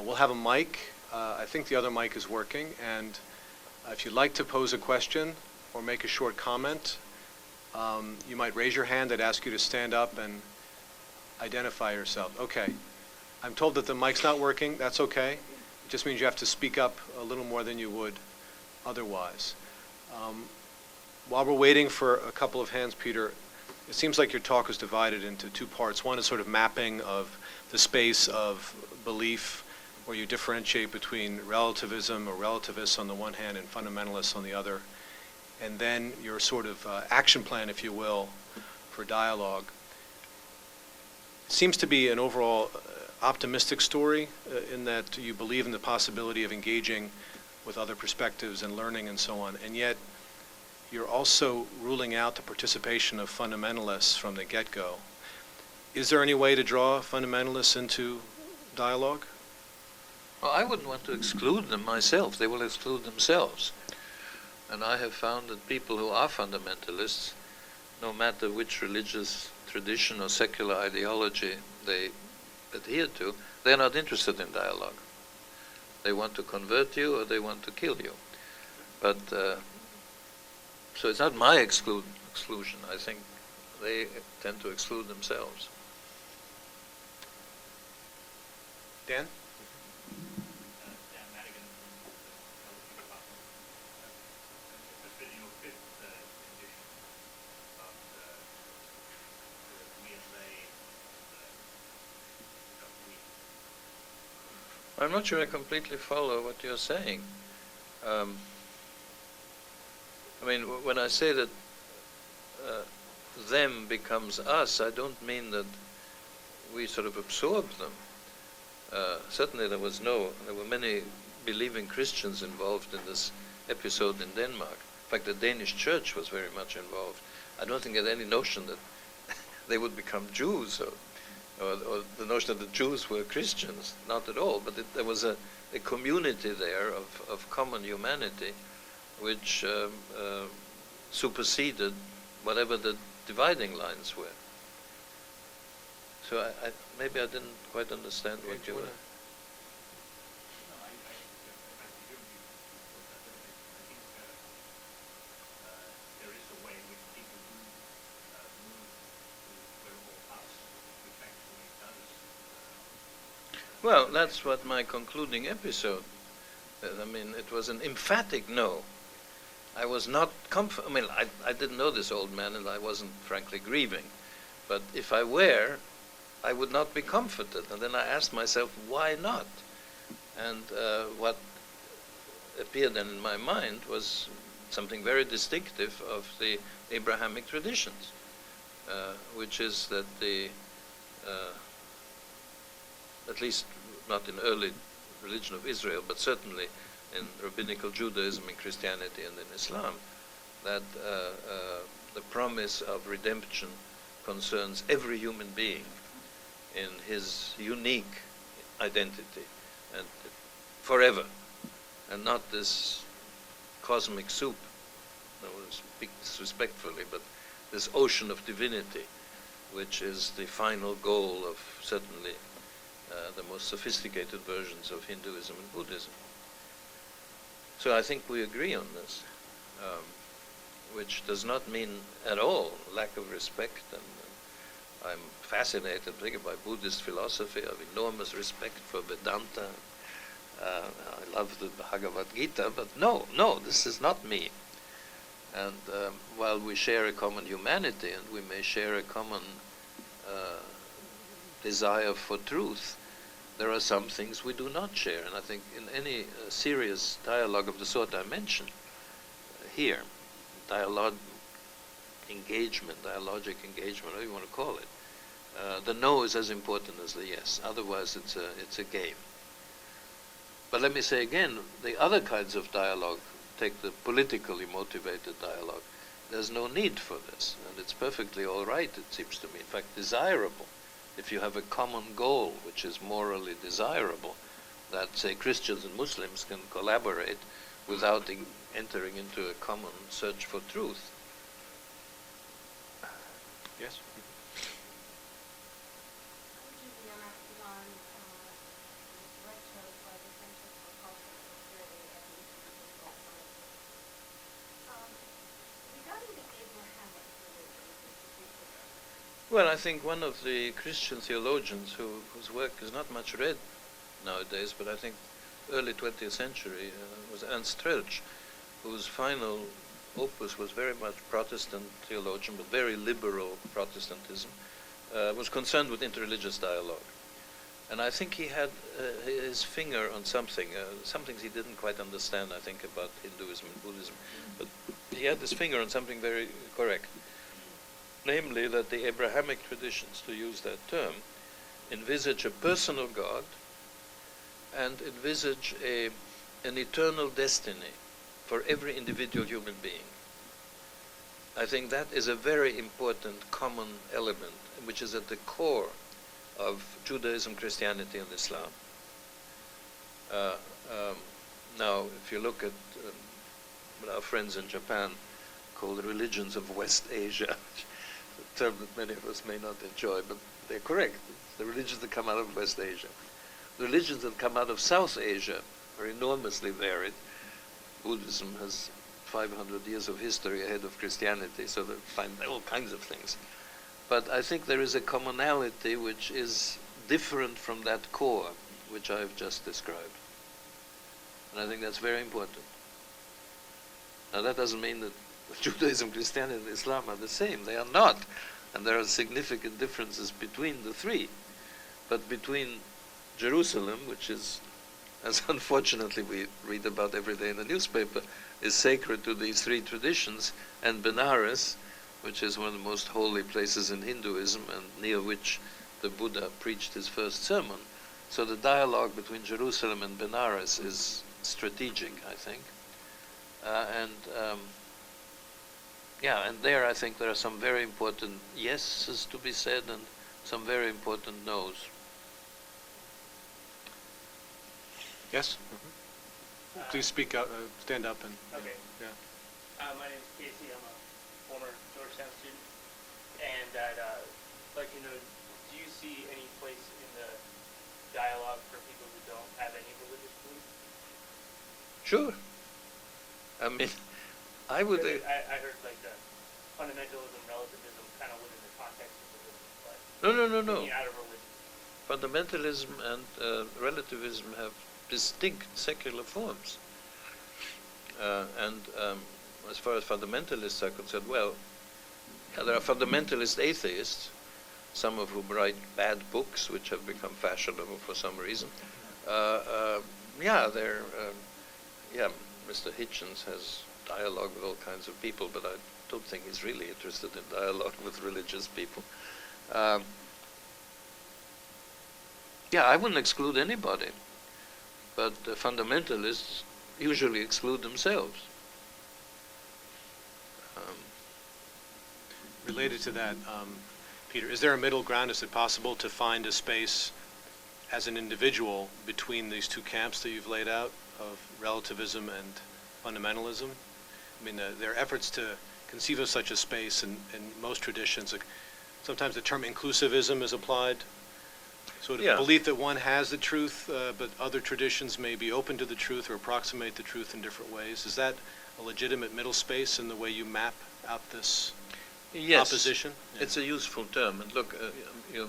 we'll have a mic. I think the other mic is working. And if you'd like to pose a question or make a short comment, you might raise your hand. I'd ask you to stand up and identify yourself. Okay. I'm told that the mic's not working. That's okay. It just means you have to speak up a little more than you would otherwise. While we're waiting for a couple of hands, Peter, it seems like your talk was divided into two parts. One is sort of mapping of the space of belief, where you differentiate between relativism or relativists on the one hand and fundamentalists on the other, and then your sort of action plan, if you will, for dialogue. It seems to be an overall optimistic story in that you believe in the possibility of engaging with other perspectives and learning and so on. And yet, you're also ruling out the participation of fundamentalists from the get-go. Is there any way to draw fundamentalists into dialogue? Well, I wouldn't want to exclude them myself. They will exclude themselves. And I have found that people who are fundamentalists, no matter which religious tradition or secular ideology they adhere to, they're not interested in dialogue. They want to convert you or they want to kill you. But so it's not my exclusion. I think they tend to exclude themselves. Dan? I'm not sure I completely follow what you're saying. I mean, when I say that them becomes us, I don't mean that we sort of absorb them. Certainly there were many believing Christians involved in this episode in Denmark. In fact, the Danish church was very much involved. I don't think I had any notion that they would become Jews or the notion that the Jews were Christians, not at all. But there was a community there of common humanity which superseded whatever the dividing lines were. So maybe I didn't quite understand what you were... Well, that's what my concluding episode, I mean, it was an emphatic no. I was not I mean, I didn't know this old man and I wasn't frankly grieving. But if I were, I would not be comforted. And then I asked myself, why not? And what appeared then in my mind was something very distinctive of the Abrahamic traditions, which is that at least not in early religion of Israel, but certainly in rabbinical Judaism, in Christianity, and in Islam, that the promise of redemption concerns every human being in his unique identity and forever, and not this cosmic soup, I will speak disrespectfully, but this ocean of divinity, which is the final goal of certainly the most sophisticated versions of Hinduism and Buddhism. So I think we agree on this, which does not mean at all lack of respect. And I'm fascinated, particularly by Buddhist philosophy. I have enormous respect for Vedanta. I love the Bhagavad Gita, but no, this is not me. And while we share a common humanity and we may share a common desire for truth, there are some things we do not share. And I think in any serious dialogue of the sort I mentioned here, dialogic engagement, whatever you want to call it, the no is as important as the yes. Otherwise, it's a game. But let me say again, the other kinds of dialogue, take the politically motivated dialogue, there's no need for this. And it's perfectly all right, it seems to me. In fact, desirable. If you have a common goal, which is morally desirable, that, say, Christians and Muslims can collaborate without entering into a common search for truth. Yes? Well, I think one of the Christian theologians whose work is not much read nowadays, but I think early 20th century was Ernst Troeltsch, whose final opus was very much Protestant theologian, but very liberal Protestantism, was concerned with interreligious dialogue. And I think he had his finger on something, some things he didn't quite understand, I think, about Hinduism and Buddhism, but he had his finger on something very correct. Namely, that the Abrahamic traditions, to use that term, envisage a personal God and envisage a an eternal destiny for every individual human being. I think that is a very important common element, which is at the core of Judaism, Christianity, and Islam. Now, if you look at what our friends in Japan call the religions of West Asia, a term that many of us may not enjoy, but they're correct. It's the religions that come out of West Asia. The religions that come out of South Asia are enormously varied. Buddhism has 500 years of history ahead of Christianity, so they find all kinds of things. But I think there is a commonality which is different from that core, which I've just described. And I think that's very important. Now that doesn't mean that Judaism, Christianity, and Islam are the same. They are not. And there are significant differences between the three. But between Jerusalem, which is, as unfortunately we read about every day in the newspaper, is sacred to these three traditions, and Benares, which is one of the most holy places in Hinduism and near which the Buddha preached his first sermon. So the dialogue between Jerusalem and Benares is strategic, I think. And there I think there are some very important yeses to be said and some very important no's. Yes? Please speak up, stand up and... Okay. Yeah. My name is Casey. I'm a former Georgetown student. And I'd like to know, do you see any place in the dialogue for people who don't have any religious belief? Sure. I mean, I would... I heard like the fundamentalism, relativism kind of within the context of religion, but No. thinking out of religion. Fundamentalism and relativism have distinct secular forms. As far as fundamentalists are concerned, well, there are fundamentalist atheists, some of whom write bad books which have become fashionable for some reason. Mr. Hitchens has dialogue with all kinds of people, but I don't think he's really interested in dialogue with religious people. I wouldn't exclude anybody, but fundamentalists usually exclude themselves. Related to that, Peter, is there a middle ground? Is it possible to find a space as an individual between these two camps that you've laid out of relativism and fundamentalism? I mean, there are efforts to conceive of such a space in most traditions. Sometimes the term inclusivism is applied, sort of belief that one has the truth, but other traditions may be open to the truth or approximate the truth in different ways. Is that a legitimate middle space in the way you map out this opposition? It's a useful term. And look, if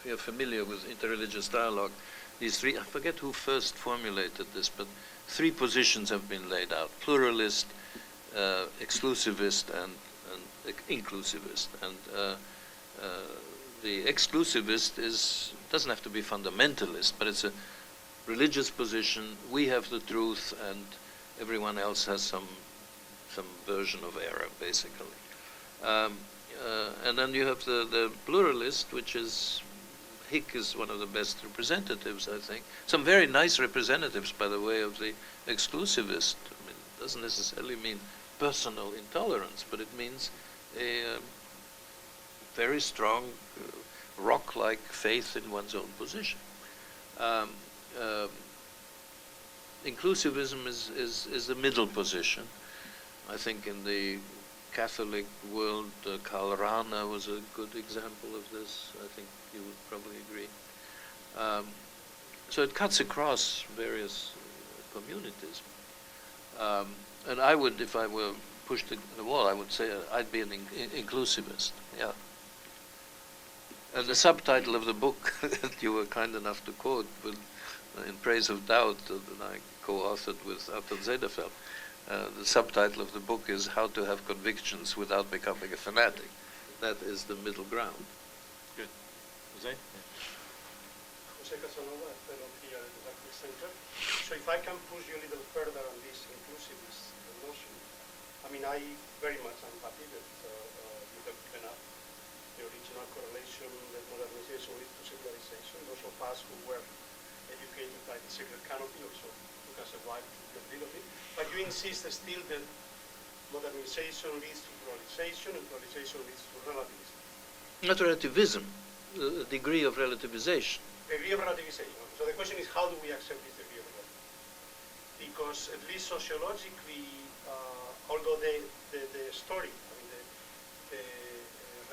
you're familiar with interreligious dialogue, these three, I forget who first formulated this, but three positions have been laid out: pluralist, exclusivist, and inclusivist. And the exclusivist doesn't have to be fundamentalist, but it's a religious position. We have the truth, and everyone else has some version of error, basically. And then you have the pluralist, which is Hick is one of the best representatives, I think. Some very nice representatives, by the way, of the exclusivist. I mean, it doesn't necessarily mean personal intolerance, but it means a very strong rock-like faith in one's own position. Inclusivism is the middle position. I think in the Catholic world, Karl Rahner was a good example of this. I think you would probably agree. So it cuts across various communities. And I would, if I were pushed to the wall, I would say I'd be an inclusivist. Yeah. And the subtitle of the book that you were kind enough to quote, in praise of doubt, that I co-authored with Anton Zijderveld, the subtitle of the book is How to Have Convictions Without Becoming a Fanatic. That is the middle ground. Good. Jose? Jose Casanova, fellow here at the Hartford Center. So if I can push you a little further on this inclusivist notion, I mean, I very much am happy that you have given up the original correlation that modernization leads to secularization. Those of us who were educated by the sacred canopy also has a wide deal of it. But you insist still that modernization leads to pluralization, and pluralization leads to relativism. Not relativism, the degree of relativization. Degree of relativization. So the question is, how do we accept this degree of relativization? Because at least sociologically, although the story, I mean, the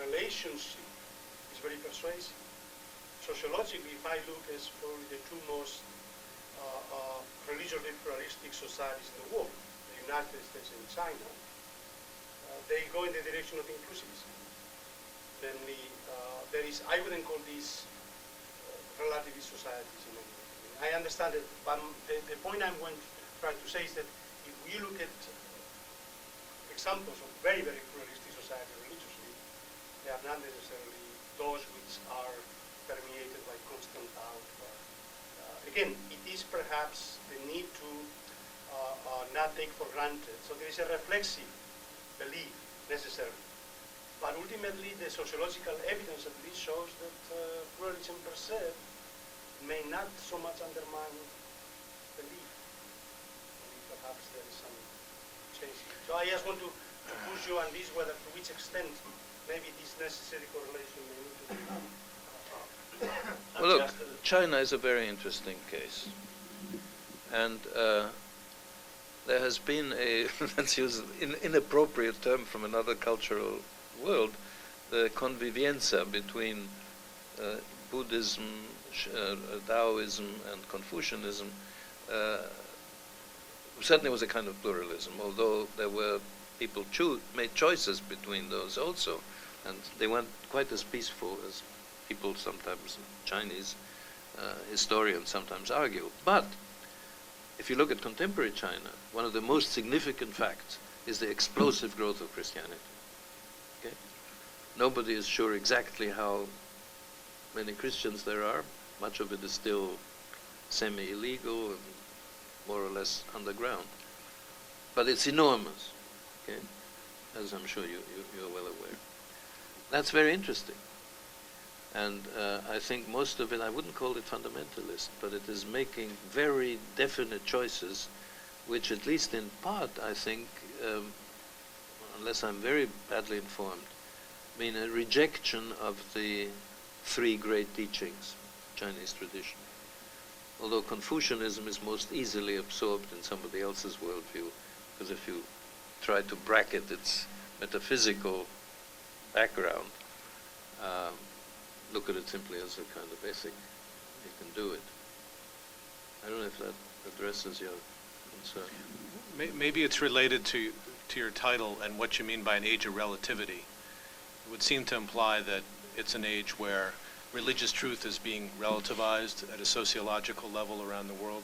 relationship is very persuasive. Sociologically, if I look as probably the two most religiously pluralistic societies in the world, the United States and China, they go in the direction of inclusivism. Namely, there is, I wouldn't call these relativist societies in any way. I understand it, but the point I'm going to try to say is that if we look at examples of very, very pluralistic society religiously, they are not necessarily those which are permeated by constant doubt. Again, it is perhaps the need to not take for granted. So there is a reflexive belief necessarily. But ultimately, the sociological evidence at least shows that pluralism per se may not so much undermine belief. Maybe perhaps there is some change. So I just want to push you on this, whether to which extent maybe this necessary correlation may need to be Well, look, adjusted. China is a very interesting case. And there has been a, let's use an inappropriate term from another cultural world, the convivienza between Buddhism, Taoism, and Confucianism certainly was a kind of pluralism, although there were people made choices between those also, and they weren't quite as peaceful as people sometimes, Chinese historians sometimes argue. But if you look at contemporary China, one of the most significant facts is the explosive growth of Christianity. Okay? Nobody is sure exactly how many Christians there are. Much of it is still semi-illegal and more or less underground. But it's enormous, okay? As I'm sure you're well aware. That's very interesting. And I think most of it, I wouldn't call it fundamentalist, but it is making very definite choices, which at least in part, I think, unless I'm very badly informed, mean a rejection of the three great teachings, Chinese tradition. Although Confucianism is most easily absorbed in somebody else's worldview, because if you try to bracket its metaphysical background, look at it simply as a kind of ethic, you can do it. I don't know if that addresses your concern. Maybe it's related to your title and what you mean by an age of relativity. It would seem to imply that it's an age where religious truth is being relativized at a sociological level around the world.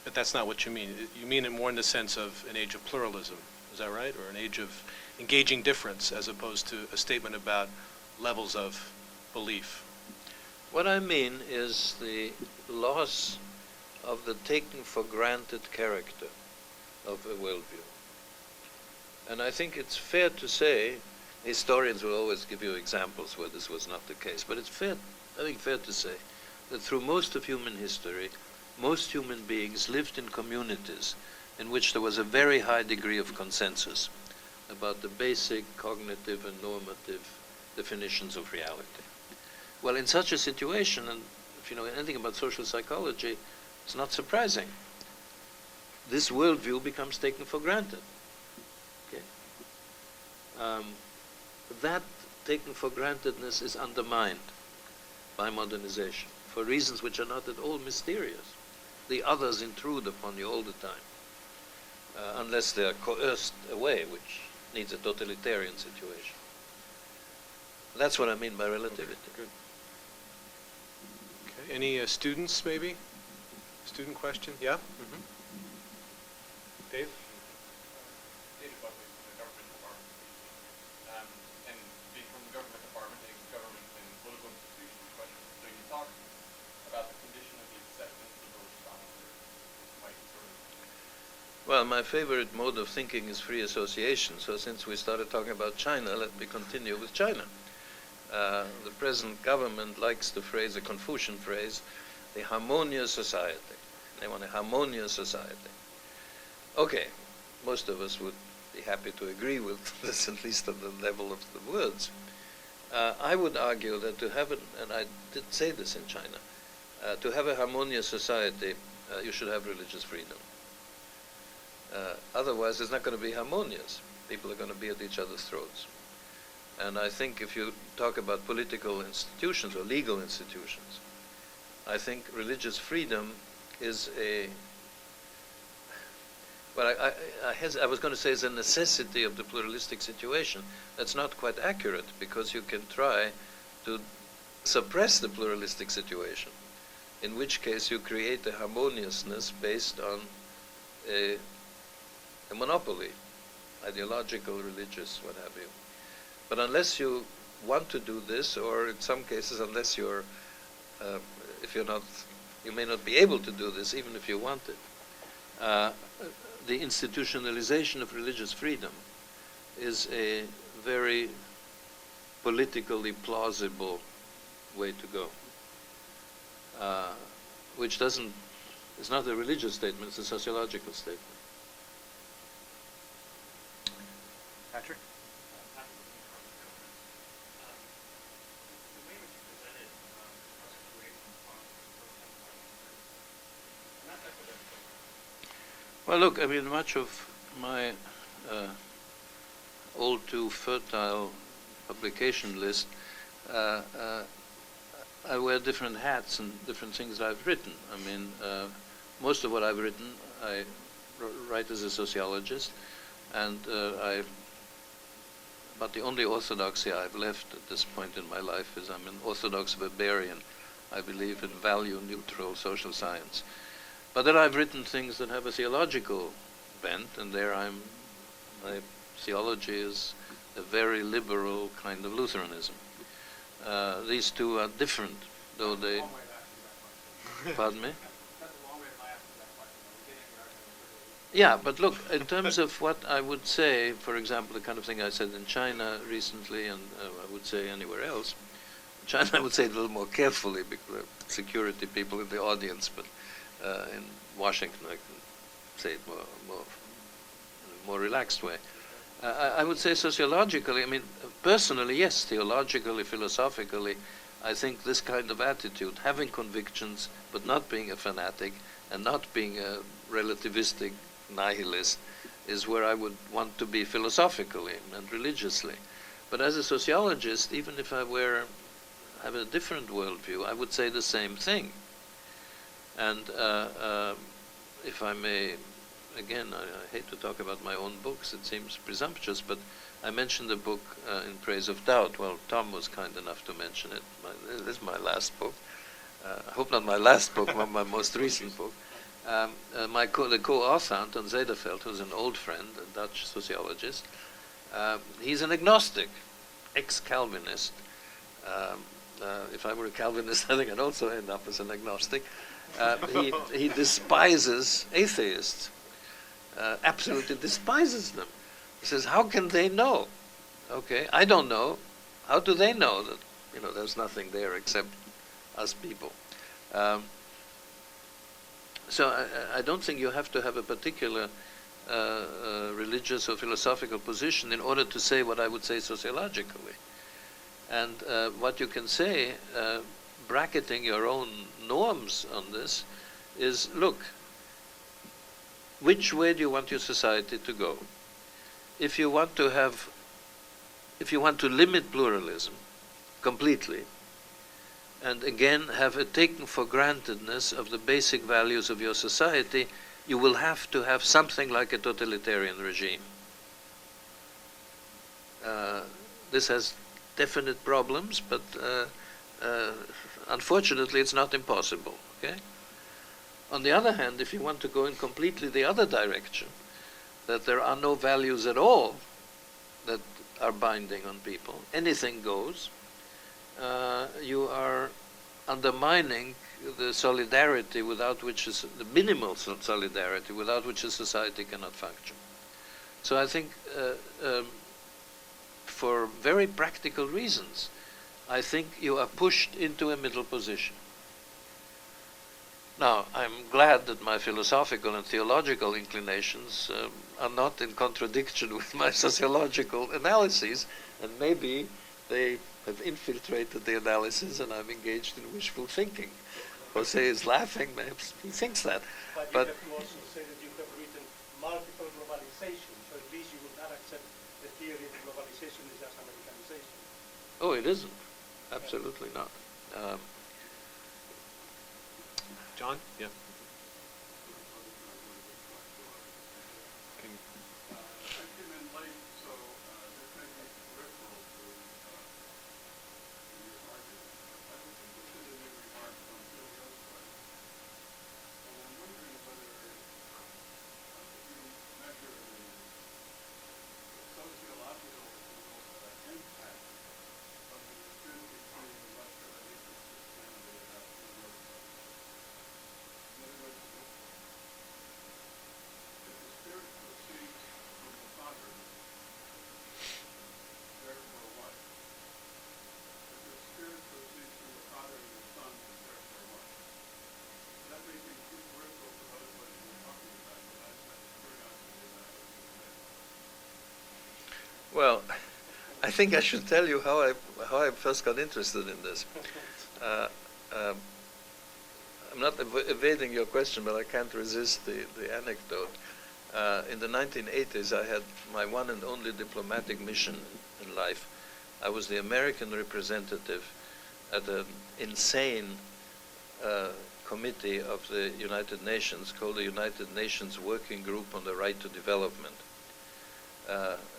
But that's not what you mean. You mean it more in the sense of an age of pluralism. Is that right? Or an age of engaging difference as opposed to a statement about levels of belief. What I mean is the loss of the taken for granted character of a worldview. And I think it's fair to say, historians will always give you examples where this was not the case, but it's fair to say that through most of human history, most human beings lived in communities in which there was a very high degree of consensus about the basic cognitive and normative definitions of reality. Well, in such a situation, and if you know anything about social psychology, it's not surprising. This worldview becomes taken for granted. Okay? That taken for grantedness is undermined by modernization for reasons which are not at all mysterious. The others intrude upon you all the time, unless they are coerced away, which needs a totalitarian situation. That's what I mean by relativity. Okay, good. Okay. Any students, maybe? Student question? Yeah? Mm-hmm. Dave? David Buckley from the government department. And being from the government department, a government and political institution question. So you talk about the condition of the acceptance of the responder. Might sort of. Well, my favorite mode of thinking is free association. So since we started talking about China, let me continue with China. The present government likes the phrase, a Confucian phrase, the harmonious society. They want a harmonious society. Okay, most of us would be happy to agree with this, at least at the level of the words. I would argue that to have and I did say this in China, to have a harmonious society, you should have religious freedom. Otherwise, it's not going to be harmonious. People are going to be at each other's throats. And I think if you talk about political institutions or legal institutions, I think religious freedom is a, well, I was going to say it's a necessity of the pluralistic situation. That's not quite accurate, because you can try to suppress the pluralistic situation, in which case you create a harmoniousness based on a monopoly, ideological, religious, what have you. But unless you want to do this, or in some cases, unless you're, if you're not, you may not be able to do this, even if you want it. The institutionalization of religious freedom is a very politically plausible way to go, which doesn't, it's not a religious statement, it's a sociological statement. Patrick? Well, look, I mean, much of my all too fertile publication list, I wear different hats and different things that I've written. I mean, most of what I've written, I write as a sociologist, and but the only orthodoxy I've left at this point in my life is I'm an orthodox Weberian. I believe in value-neutral social science. But then I've written things that have a theological bent, and there my theology is a very liberal kind of Lutheranism. These two are different, though they... Pardon me? Yeah, but look, in terms of what I would say, for example, the kind of thing I said in China recently, and I would say anywhere else, China I would say it a little more carefully because there are security people in the audience, but in Washington I can say it in a more relaxed way. I would say sociologically, I mean, personally, yes, theologically, philosophically, I think this kind of attitude, having convictions, but not being a fanatic, and not being a relativistic nihilist, is where I would want to be philosophically and religiously. But as a sociologist, even if I have a different worldview, I would say the same thing. And if I may, again, I hate to talk about my own books, it seems presumptuous, but I mentioned a book in praise of doubt. Well, Tom was kind enough to mention it. This is my last book. I hope not my last book, but my most recent book. The co-author, Anton Zijderveld, who's an old friend, a Dutch sociologist, he's an agnostic, ex-Calvinist. If I were a Calvinist, I think I'd also end up as an agnostic. He despises atheists, absolutely despises them. He says, how can they know? Okay, I don't know. How do they know that, there's nothing there except us people? So I don't think you have to have a particular religious or philosophical position in order to say what I would say sociologically. And what you can say, bracketing your own norms on this, is, look, which way do you want your society to go? If you want to limit pluralism completely, and again have a taken for grantedness of the basic values of your society, you will have to have something like a totalitarian regime. This has definite problems, but unfortunately it's not impossible. Okay? On the other hand, if you want to go in completely the other direction, that there are no values at all that are binding on people, anything goes, you are undermining the solidarity without which is the minimal solidarity without which a society cannot function. So I think for very practical reasons, I think you are pushed into a middle position. Now, I'm glad that my philosophical and theological inclinations are not in contradiction with my sociological analyses, and maybe they have infiltrated the analysis and I'm engaged in wishful thinking. Jose is laughing, perhaps he thinks that. But you have to also say that you have written multiple globalization, so at least you would not accept the theory that globalization is just Americanization. Oh, it isn't. Absolutely not. John? Yeah. Well, I think I should tell you how I first got interested in this. I'm not evading your question, but I can't resist the anecdote. In the 1980s, I had my one and only diplomatic mission in life. I was the American representative at an insane committee of the United Nations called the United Nations Working Group on the Right to Development.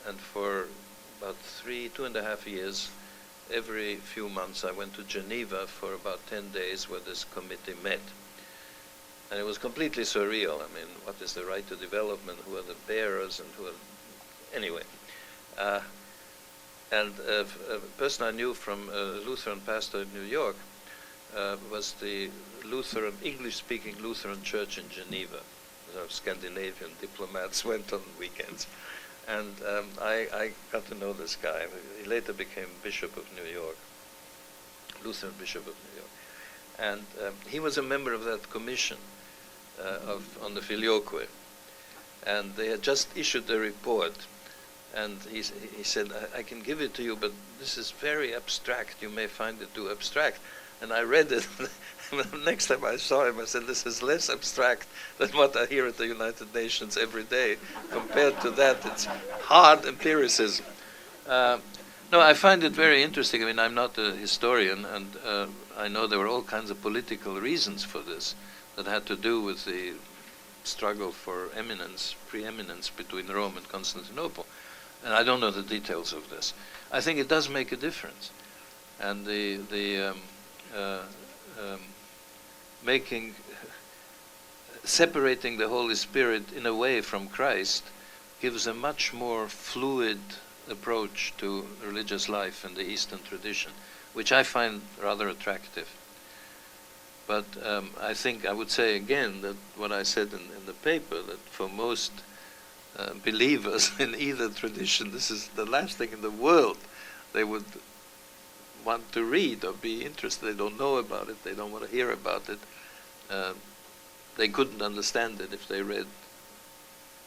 And for about 2.5 years, every few months I went to Geneva for about 10 days where this committee met. And it was completely surreal. I mean, what is the right to development? Who are the bearers and who are... Anyway. And a person I knew from a Lutheran pastor in New York was the English-speaking Lutheran church in Geneva. So Scandinavian diplomats went on weekends. And I got to know this guy. He later became Bishop of New York, Lutheran Bishop of New York. And he was a member of that commission on the Filioque. And they had just issued a report. And he said, I can give it to you, but this is very abstract. You may find it too abstract. And I read it. The next time I saw him, I said, this is less abstract than what I hear at the United Nations every day. Compared to that, it's hard empiricism. No, I find it very interesting. I mean, I'm not a historian, and I know there were all kinds of political reasons for this that had to do with the struggle for preeminence between Rome and Constantinople. And I don't know the details of this. I think it does make a difference. And separating the Holy Spirit in a way from Christ gives a much more fluid approach to religious life in the Eastern tradition, which I find rather attractive. But I think I would say again that what I said in the paper, that for most believers in either tradition, this is the last thing in the world they would want to read or be interested. They don't know about it. They don't want to hear about it. They couldn't understand it if they read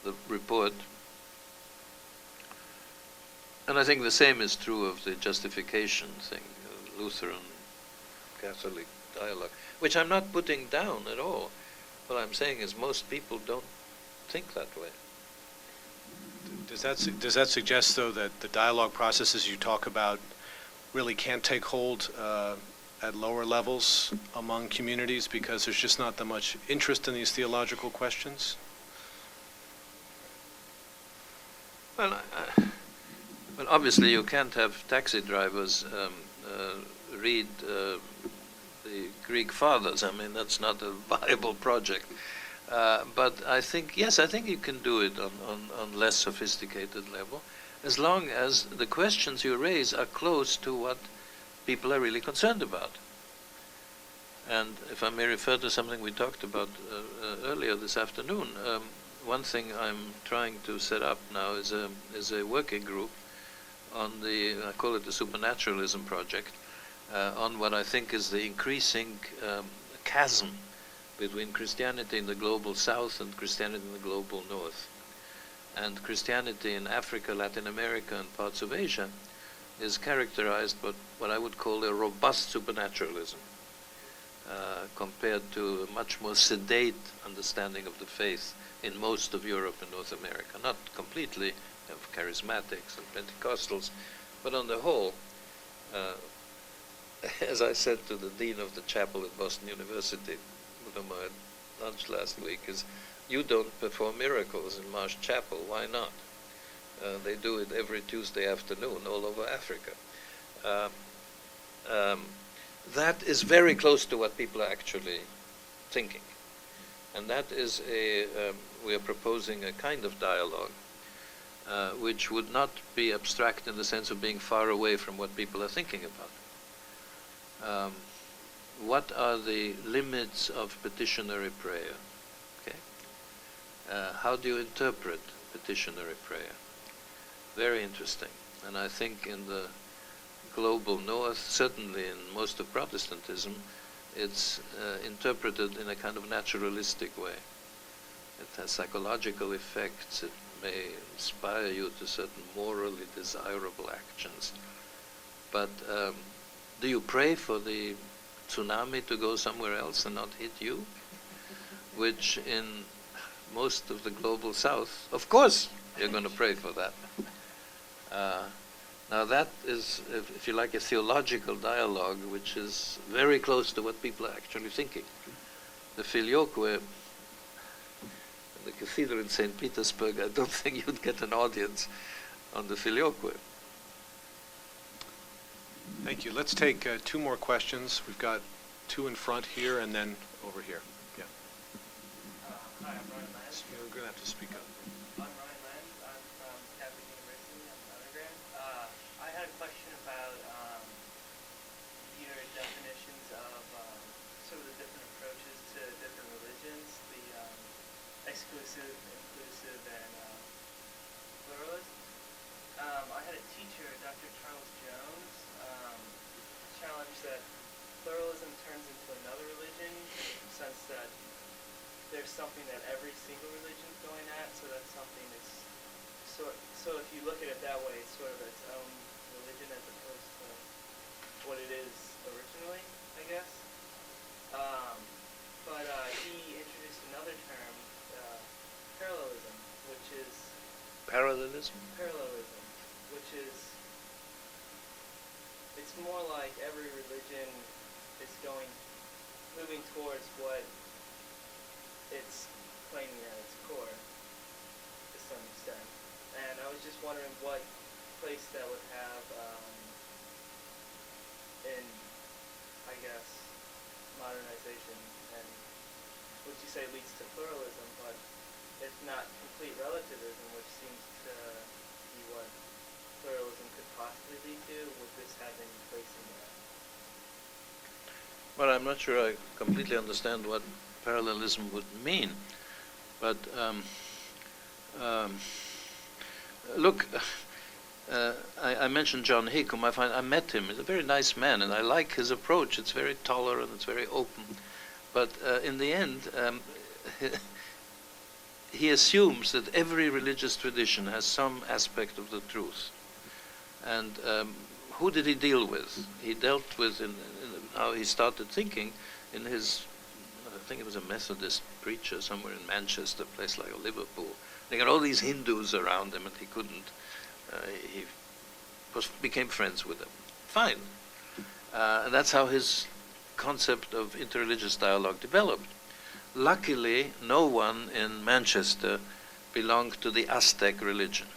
the report. And I think the same is true of the justification thing, Lutheran, Catholic dialogue, which I'm not putting down at all. What I'm saying is most people don't think that way. Does that suggest, though, that the dialogue processes you talk about really can't take hold at lower levels among communities because there's just not that much interest in these theological questions? Well, obviously you can't have taxi drivers read the Greek fathers. I mean, that's not a viable project. But I think, yes, I think you can do it on less sophisticated level, as long as the questions you raise are close to what people are really concerned about. And if I may refer to something we talked about earlier this afternoon, one thing I'm trying to set up now is a working group on I call it the Supernaturalism Project, on what I think is the increasing chasm between Christianity in the global south and Christianity in the global north. And Christianity in Africa, Latin America, and parts of Asia is characterized by what I would call a robust supernaturalism, compared to a much more sedate understanding of the faith in most of Europe and North America. Not completely, of charismatics and Pentecostals, but on the whole, as I said to the dean of the chapel at Boston University, with whom I had lunch last week, is, you don't perform miracles in Marsh Chapel, why not? They do it every Tuesday afternoon all over Africa. That is very close to what people are actually thinking. And that is we are proposing a kind of dialogue which would not be abstract in the sense of being far away from what people are thinking about. What are the limits of petitionary prayer? Okay. How do you interpret petitionary prayer? Very interesting. And I think in the global north, certainly in most of Protestantism, it's interpreted in a kind of naturalistic way. It has psychological effects. It may inspire you to certain morally desirable actions. But do you pray for the tsunami to go somewhere else and not hit you? Which in most of the global south, of course, you're going to pray for that. Now that is, if you like, a theological dialogue which is very close to what people are actually thinking. The filioque, the cathedral in St. Petersburg, I don't think you'd get an audience on the filioque. Thank you. Let's take 2 more questions. We've got 2 in front here and then over here. Yeah. Hi, I'm Ryan Land. You're going to have to speak up. I'm Ryan Land. I'm from Hartford University. I'm an undergrad. I had a question about your definitions of sort of the different approaches to different religions, the exclusive, inclusive, and pluralist. I had a teacher, Dr. Charles Jones, challenged that pluralism turns into another religion in the sense that there's something that every single religion is going at, so that's something that's so if you look at it that way, it's sort of its own religion as opposed to what it is originally, I guess. But he introduced another term, parallelism, which is Parallelism? parallelism, which is, it's more like every religion is moving towards what it's claiming at its core, to some extent. And I was just wondering what place that would have in, I guess, modernization, and which you say leads to pluralism, but if not complete relativism, which seems to be what pluralism could possibly lead to, would this have any place in that? Well, I'm not sure I completely understand what parallelism would mean, but look, I mentioned John Hick, whom I met him. He's a very nice man, and I like his approach. It's very tolerant, it's very open. But in the end, he assumes that every religious tradition has some aspect of the truth. And who did he deal with? He dealt with, in how he started thinking in his, I think it was a Methodist preacher somewhere in Manchester, a place like Liverpool. They got all these Hindus around him, and he couldn't, he became friends with them. Fine. And that's how his concept of interreligious dialogue developed. Luckily, no one in Manchester belonged to the Aztec religion.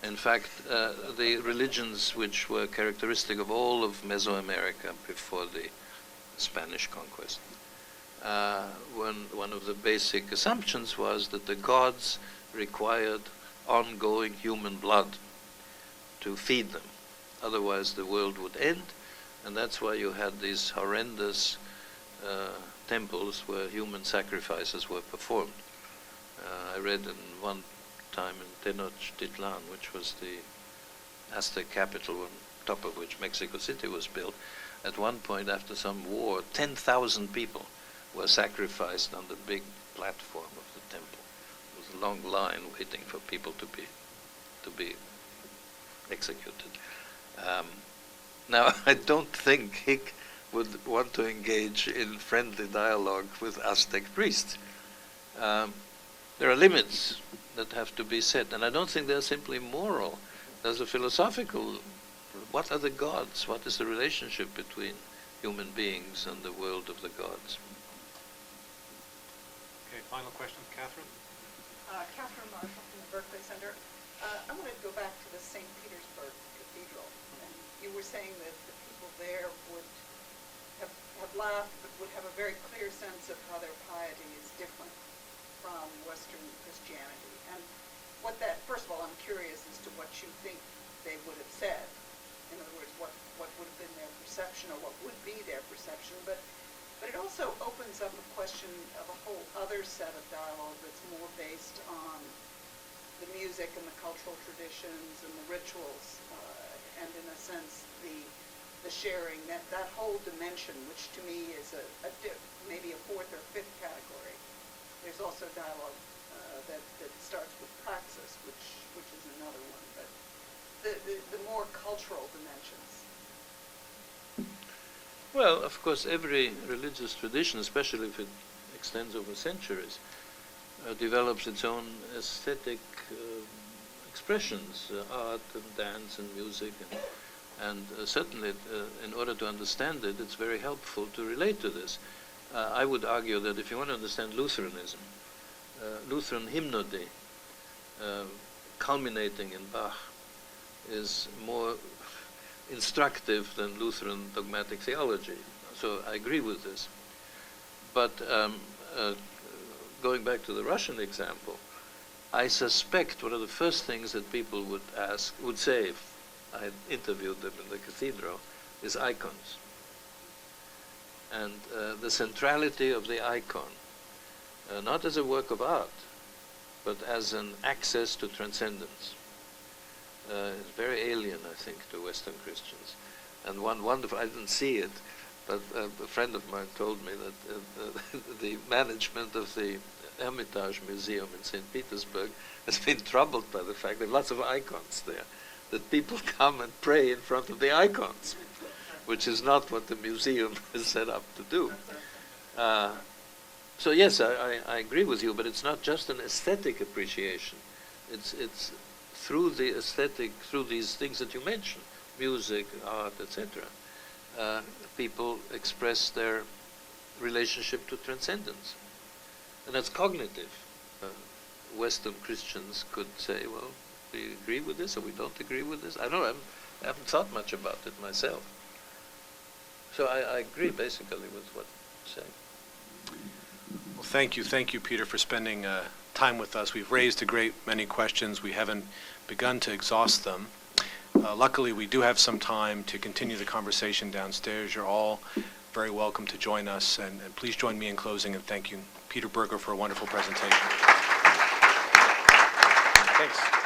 In fact, the religions which were characteristic of all of Mesoamerica before the Spanish conquest, one of the basic assumptions was that the gods required ongoing human blood to feed them. Otherwise, the world would end, and that's why you had these horrendous temples where human sacrifices were performed. I read in one time in Tenochtitlan, which was the Aztec capital on top of which Mexico City was built, at one point after some war, 10,000 people were sacrificed on the big platform of the temple. There was a long line waiting for people to be executed. Now, I don't think Hick would want to engage in friendly dialogue with Aztec priests. There are limits that have to be set, and I don't think they're simply moral. There's a philosophical, what are the gods? What is the relationship between human beings and the world of the gods? Okay, final question, Catherine? Catherine Marshall from the Berkeley Center. I want to go back to the St. Petersburg Cathedral. And you were saying that the people there would have laughed, but would have a very clear sense of how their piety is different from Western Christianity. And what that, first of all, I'm curious as to what you think they would have said. In other words, what would have been their perception, or what would be their perception. But it also opens up a question of a whole other set of dialogue that's more based on the music and the cultural traditions and the rituals, and in a sense the sharing, that whole dimension, which to me is maybe a fourth or fifth category. There's also dialogue that starts with praxis, which is another one, but the more cultural dimensions. Well, of course, every religious tradition, especially if it extends over centuries, develops its own aesthetic expressions, art and dance and music, and certainly in order to understand it, it's very helpful to relate to this. I would argue that if you want to understand Lutheranism, Lutheran hymnody, culminating in Bach, is more instructive than Lutheran dogmatic theology. So I agree with this. But going back to the Russian example, I suspect one of the first things that people would say if I had interviewed them in the cathedral is icons. And the centrality of the icon, not as a work of art, but as an access to transcendence. It's very alien, I think, to Western Christians. And one wonderful, I didn't see it, but a friend of mine told me that the management of the Hermitage Museum in St. Petersburg has been troubled by the fact there are lots of icons there, that people come and pray in front of the icons, which is not what the museum is set up to do. So yes, I agree with you, but it's not just an aesthetic appreciation. It's through the aesthetic, through these things that you mentioned, music, art, etc., people express their relationship to transcendence. And that's cognitive. Western Christians could say, well, we agree with this or we don't agree with this. I don't know, I haven't thought much about it myself. So I agree basically with what you're saying. Well, thank you, Peter, for spending time with us. We've raised a great many questions. We haven't begun to exhaust them. Luckily, we do have some time to continue the conversation downstairs. You're all very welcome to join us, and please join me in closing and thank you, Peter Berger, for a wonderful presentation. Thanks.